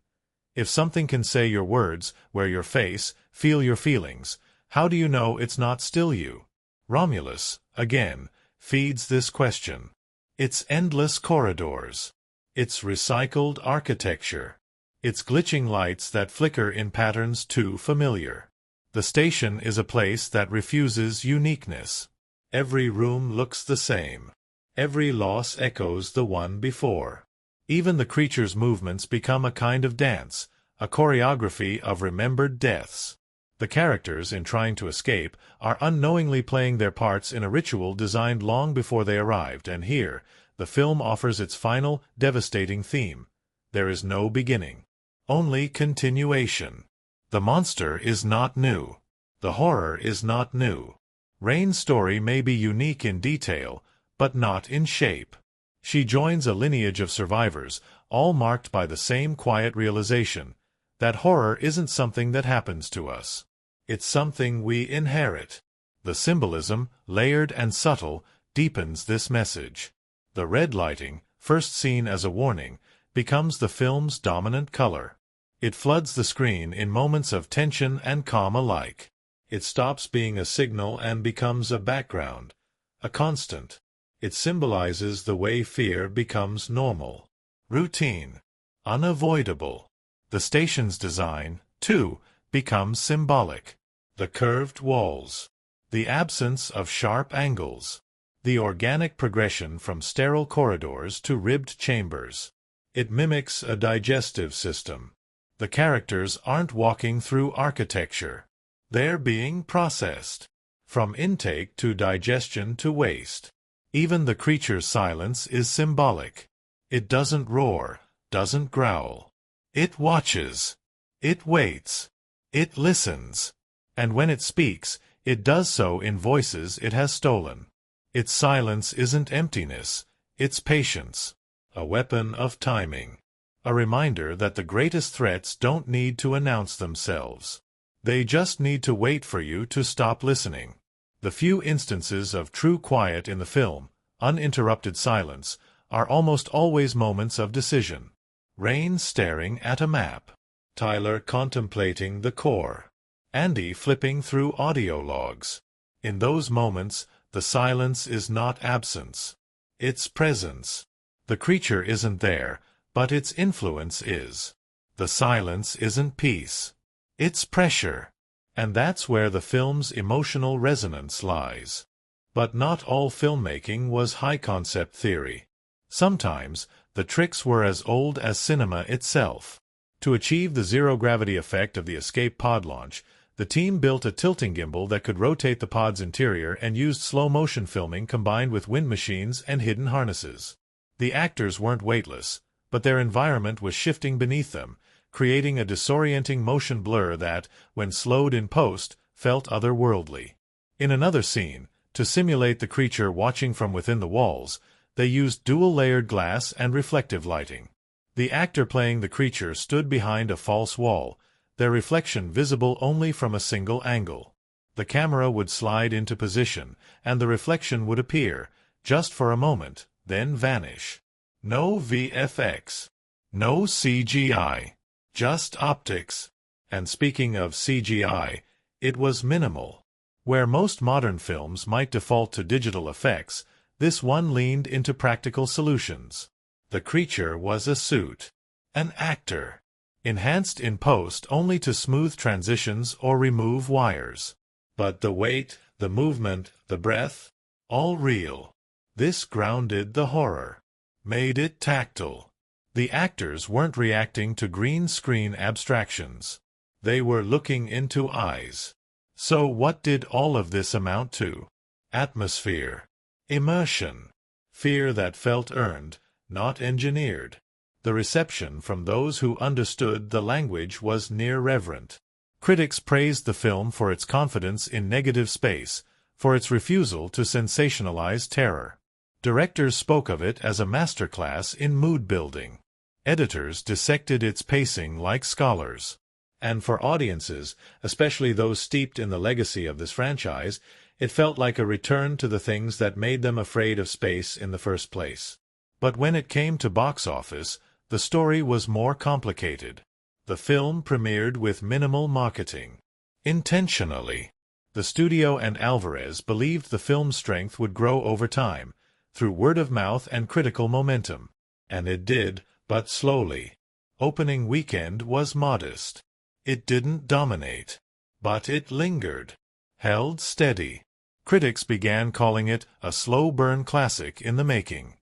If something can say your words, wear your face, feel your feelings, how do you know it's not still you? Romulus, again, feeds this question. Its endless corridors. Its recycled architecture. Its glitching lights that flicker in patterns too familiar. The station is a place that refuses uniqueness. Every room looks the same. Every loss echoes the one before. Even the creature's movements become a kind of dance, a choreography of remembered deaths. The characters, in trying to escape, are unknowingly playing their parts in a ritual designed long before they arrived, and here, the film offers its final, devastating theme. There is no beginning. Only continuation. The monster is not new. The horror is not new. Rain's story may be unique in detail, but not in shape. She joins a lineage of survivors, all marked by the same quiet realization, that horror isn't something that happens to us. It's something we inherit. The symbolism, layered and subtle, deepens this message. The red lighting, first seen as a warning, becomes the film's dominant color. It floods the screen in moments of tension and calm alike. It stops being a signal and becomes a background, a constant. It symbolizes the way fear becomes normal, routine, unavoidable. The station's design, too, becomes symbolic. The curved walls, the absence of sharp angles, the organic progression from sterile corridors to ribbed chambers. It mimics a digestive system. The characters aren't walking through architecture. They're being processed. From intake to digestion to waste. Even the creature's silence is symbolic. It doesn't roar, doesn't growl. It watches. It waits. It listens. And when it speaks, it does so in voices it has stolen. Its silence isn't emptiness, it's patience. A weapon of timing. A reminder that the greatest threats don't need to announce themselves. They just need to wait for you to stop listening. The few instances of true quiet in the film, uninterrupted silence, are almost always moments of decision. Rain staring at a map. Tyler contemplating the core. Andy flipping through audio logs. In those moments, the silence is not absence. It's presence. The creature isn't there, but its influence is. The silence isn't peace. It's pressure. And that's where the film's emotional resonance lies. But not all filmmaking was high-concept theory. Sometimes, the tricks were as old as cinema itself. To achieve the zero-gravity effect of the escape pod launch, the team built a tilting gimbal that could rotate the pod's interior and used slow-motion filming combined with wind machines and hidden harnesses. The actors weren't weightless, but their environment was shifting beneath them, creating a disorienting motion blur that, when slowed in post, felt otherworldly. In another scene, to simulate the creature watching from within the walls, they used dual-layered glass and reflective lighting. The actor playing the creature stood behind a false wall, their reflection visible only from a single angle. The camera would slide into position, and the reflection would appear, just for a moment, then vanish. No VFX. No CGI. Just optics. And speaking of CGI, it was minimal. Where most modern films might default to digital effects, this one leaned into practical solutions. The creature was a suit. An actor. Enhanced in post only to smooth transitions or remove wires. But the weight, the movement, the breath, all real. This grounded the horror. Made it tactile. The actors weren't reacting to green screen abstractions. They were looking into eyes. So what did all of this amount to? Atmosphere. Immersion. Fear that felt earned, not engineered. The reception from those who understood the language was near reverent. Critics praised the film for its confidence in negative space, for its refusal to sensationalize terror. Directors spoke of it as a masterclass in mood-building. Editors dissected its pacing like scholars. And for audiences, especially those steeped in the legacy of this franchise, it felt like a return to the things that made them afraid of space in the first place. But when it came to box office, the story was more complicated. The film premiered with minimal marketing. Intentionally. The studio and Álvarez believed the film's strength would grow over time, through word of mouth and critical momentum. And it did, but slowly. Opening weekend was modest. It didn't dominate. But it lingered. Held steady. Critics began calling it a slow-burn classic in the making.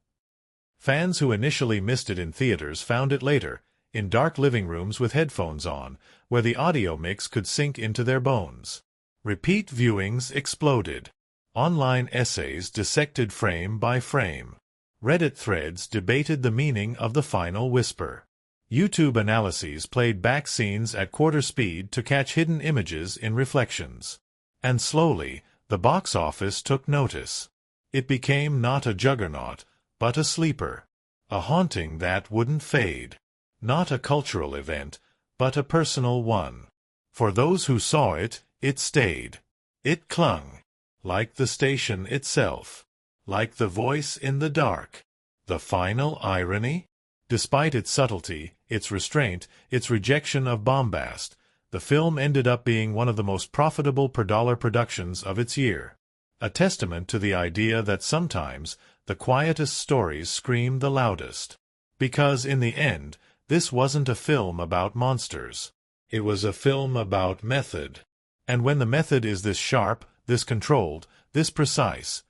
Fans who initially missed it in theaters found it later, in dark living rooms with headphones on, where the audio mix could sink into their bones. Repeat viewings exploded. Online essays dissected frame by frame. Reddit threads debated the meaning of the final whisper. YouTube analyses played back scenes at quarter speed to catch hidden images in reflections. And slowly, the box office took notice. It became not a juggernaut, but a sleeper. A haunting that wouldn't fade. Not a cultural event, but a personal one. For those who saw it, it stayed. It clung. Like the station itself. Like the voice in the dark. The final irony? Despite its subtlety, its restraint, its rejection of bombast, the film ended up being one of the most profitable per-dollar productions of its year. A testament to the idea that sometimes the quietest stories scream the loudest. Because in the end, this wasn't a film about monsters. It was a film about method. And when the method is this sharp, this controlled, this precise,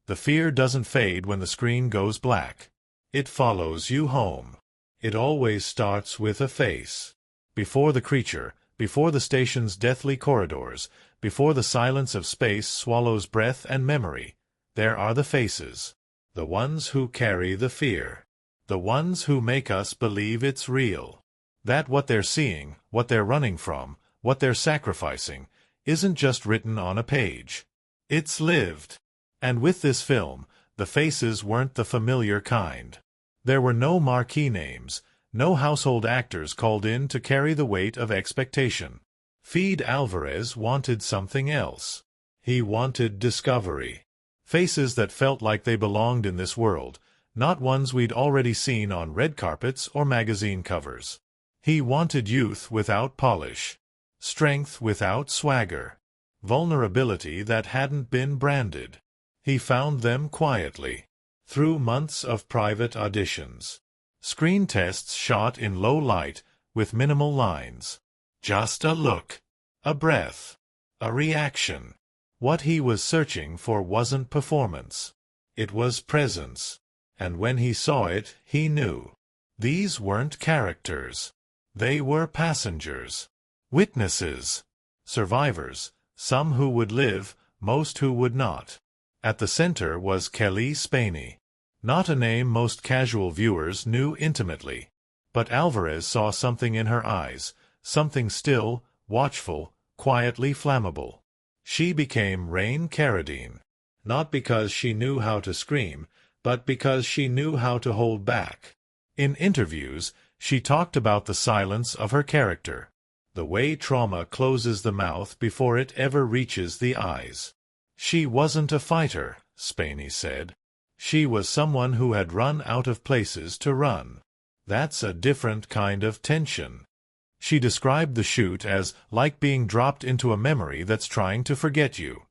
the fear doesn't fade when the screen goes black. It follows you home. It always starts with a face. Before the creature, before the station's deathly corridors, before the silence of space swallows breath and memory, there are the faces. The ones who carry the fear. The ones who make us believe it's real. That what they're seeing, what they're running from, what they're sacrificing, isn't just written on a page. It's lived. And with this film, the faces weren't the familiar kind. There were no marquee names, no household actors called in to carry the weight of expectation. Fede Álvarez wanted something else. He wanted discovery. Faces that felt like they belonged in this world, not ones we'd already seen on red carpets or magazine covers. He wanted youth without polish. Strength without swagger. Vulnerability that hadn't been branded. He found them quietly. Through months of private auditions. Screen tests shot in low light, with minimal lines. Just a look. A breath. A reaction. What he was searching for wasn't performance. It was presence. And when he saw it, he knew. These weren't characters. They were passengers. Witnesses. Survivors. Some who would live, most who would not. At the center was Cailee Spaeny. Not a name most casual viewers knew intimately. But Álvarez saw something in her eyes, something still, watchful, quietly flammable. She became Reine Carradine. Not because she knew how to scream, but because she knew how to hold back. In interviews, she talked about the silence of her character, the way trauma closes the mouth before it ever reaches the eyes. She wasn't a fighter, Spaeny said. She was someone who had run out of places to run. That's a different kind of tension. She described the shoot as like being dropped into a memory that's trying to forget you.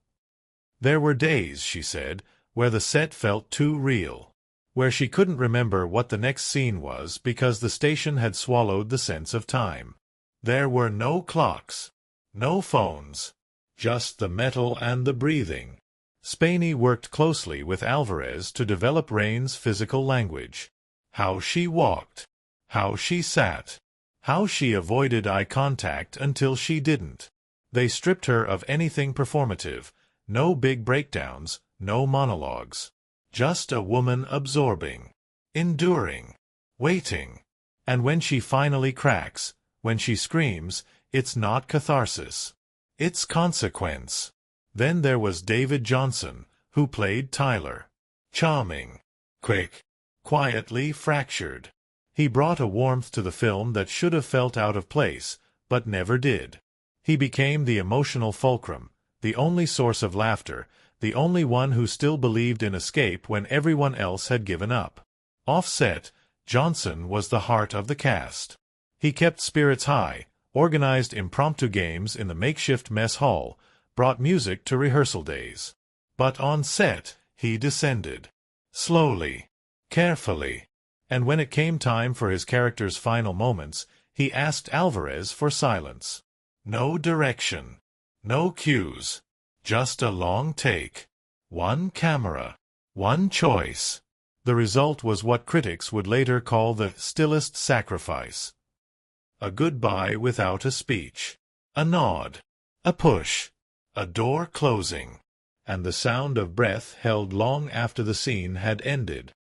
There were days, she said, where the set felt too real, where she couldn't remember what the next scene was because the station had swallowed the sense of time. There were no clocks, no phones, just the metal and the breathing. Spaeny worked closely with Álvarez to develop Reine's physical language. How she walked, how she sat, how she avoided eye contact until she didn't. They stripped her of anything performative, no big breakdowns, no monologues. Just a woman absorbing, enduring, waiting. And when she finally cracks, when she screams, it's not catharsis. It's consequence. Then there was David Jonsson, who played Tyler. Charming, quick, quietly fractured. He brought a warmth to the film that should have felt out of place, but never did. He became the emotional fulcrum, the only source of laughter, the only one who still believed in escape when everyone else had given up. Off-set, Jonsson was the heart of the cast. He kept spirits high, organized impromptu games in the makeshift mess hall, brought music to rehearsal days. But on set, he descended. Slowly, carefully. And when it came time for his character's final moments, he asked Álvarez for silence. No direction. No cues. Just a long take. One camera. One choice. The result was what critics would later call the stillest sacrifice. A goodbye without a speech. A nod. A push. A door closing. And the sound of breath held long after the scene had ended.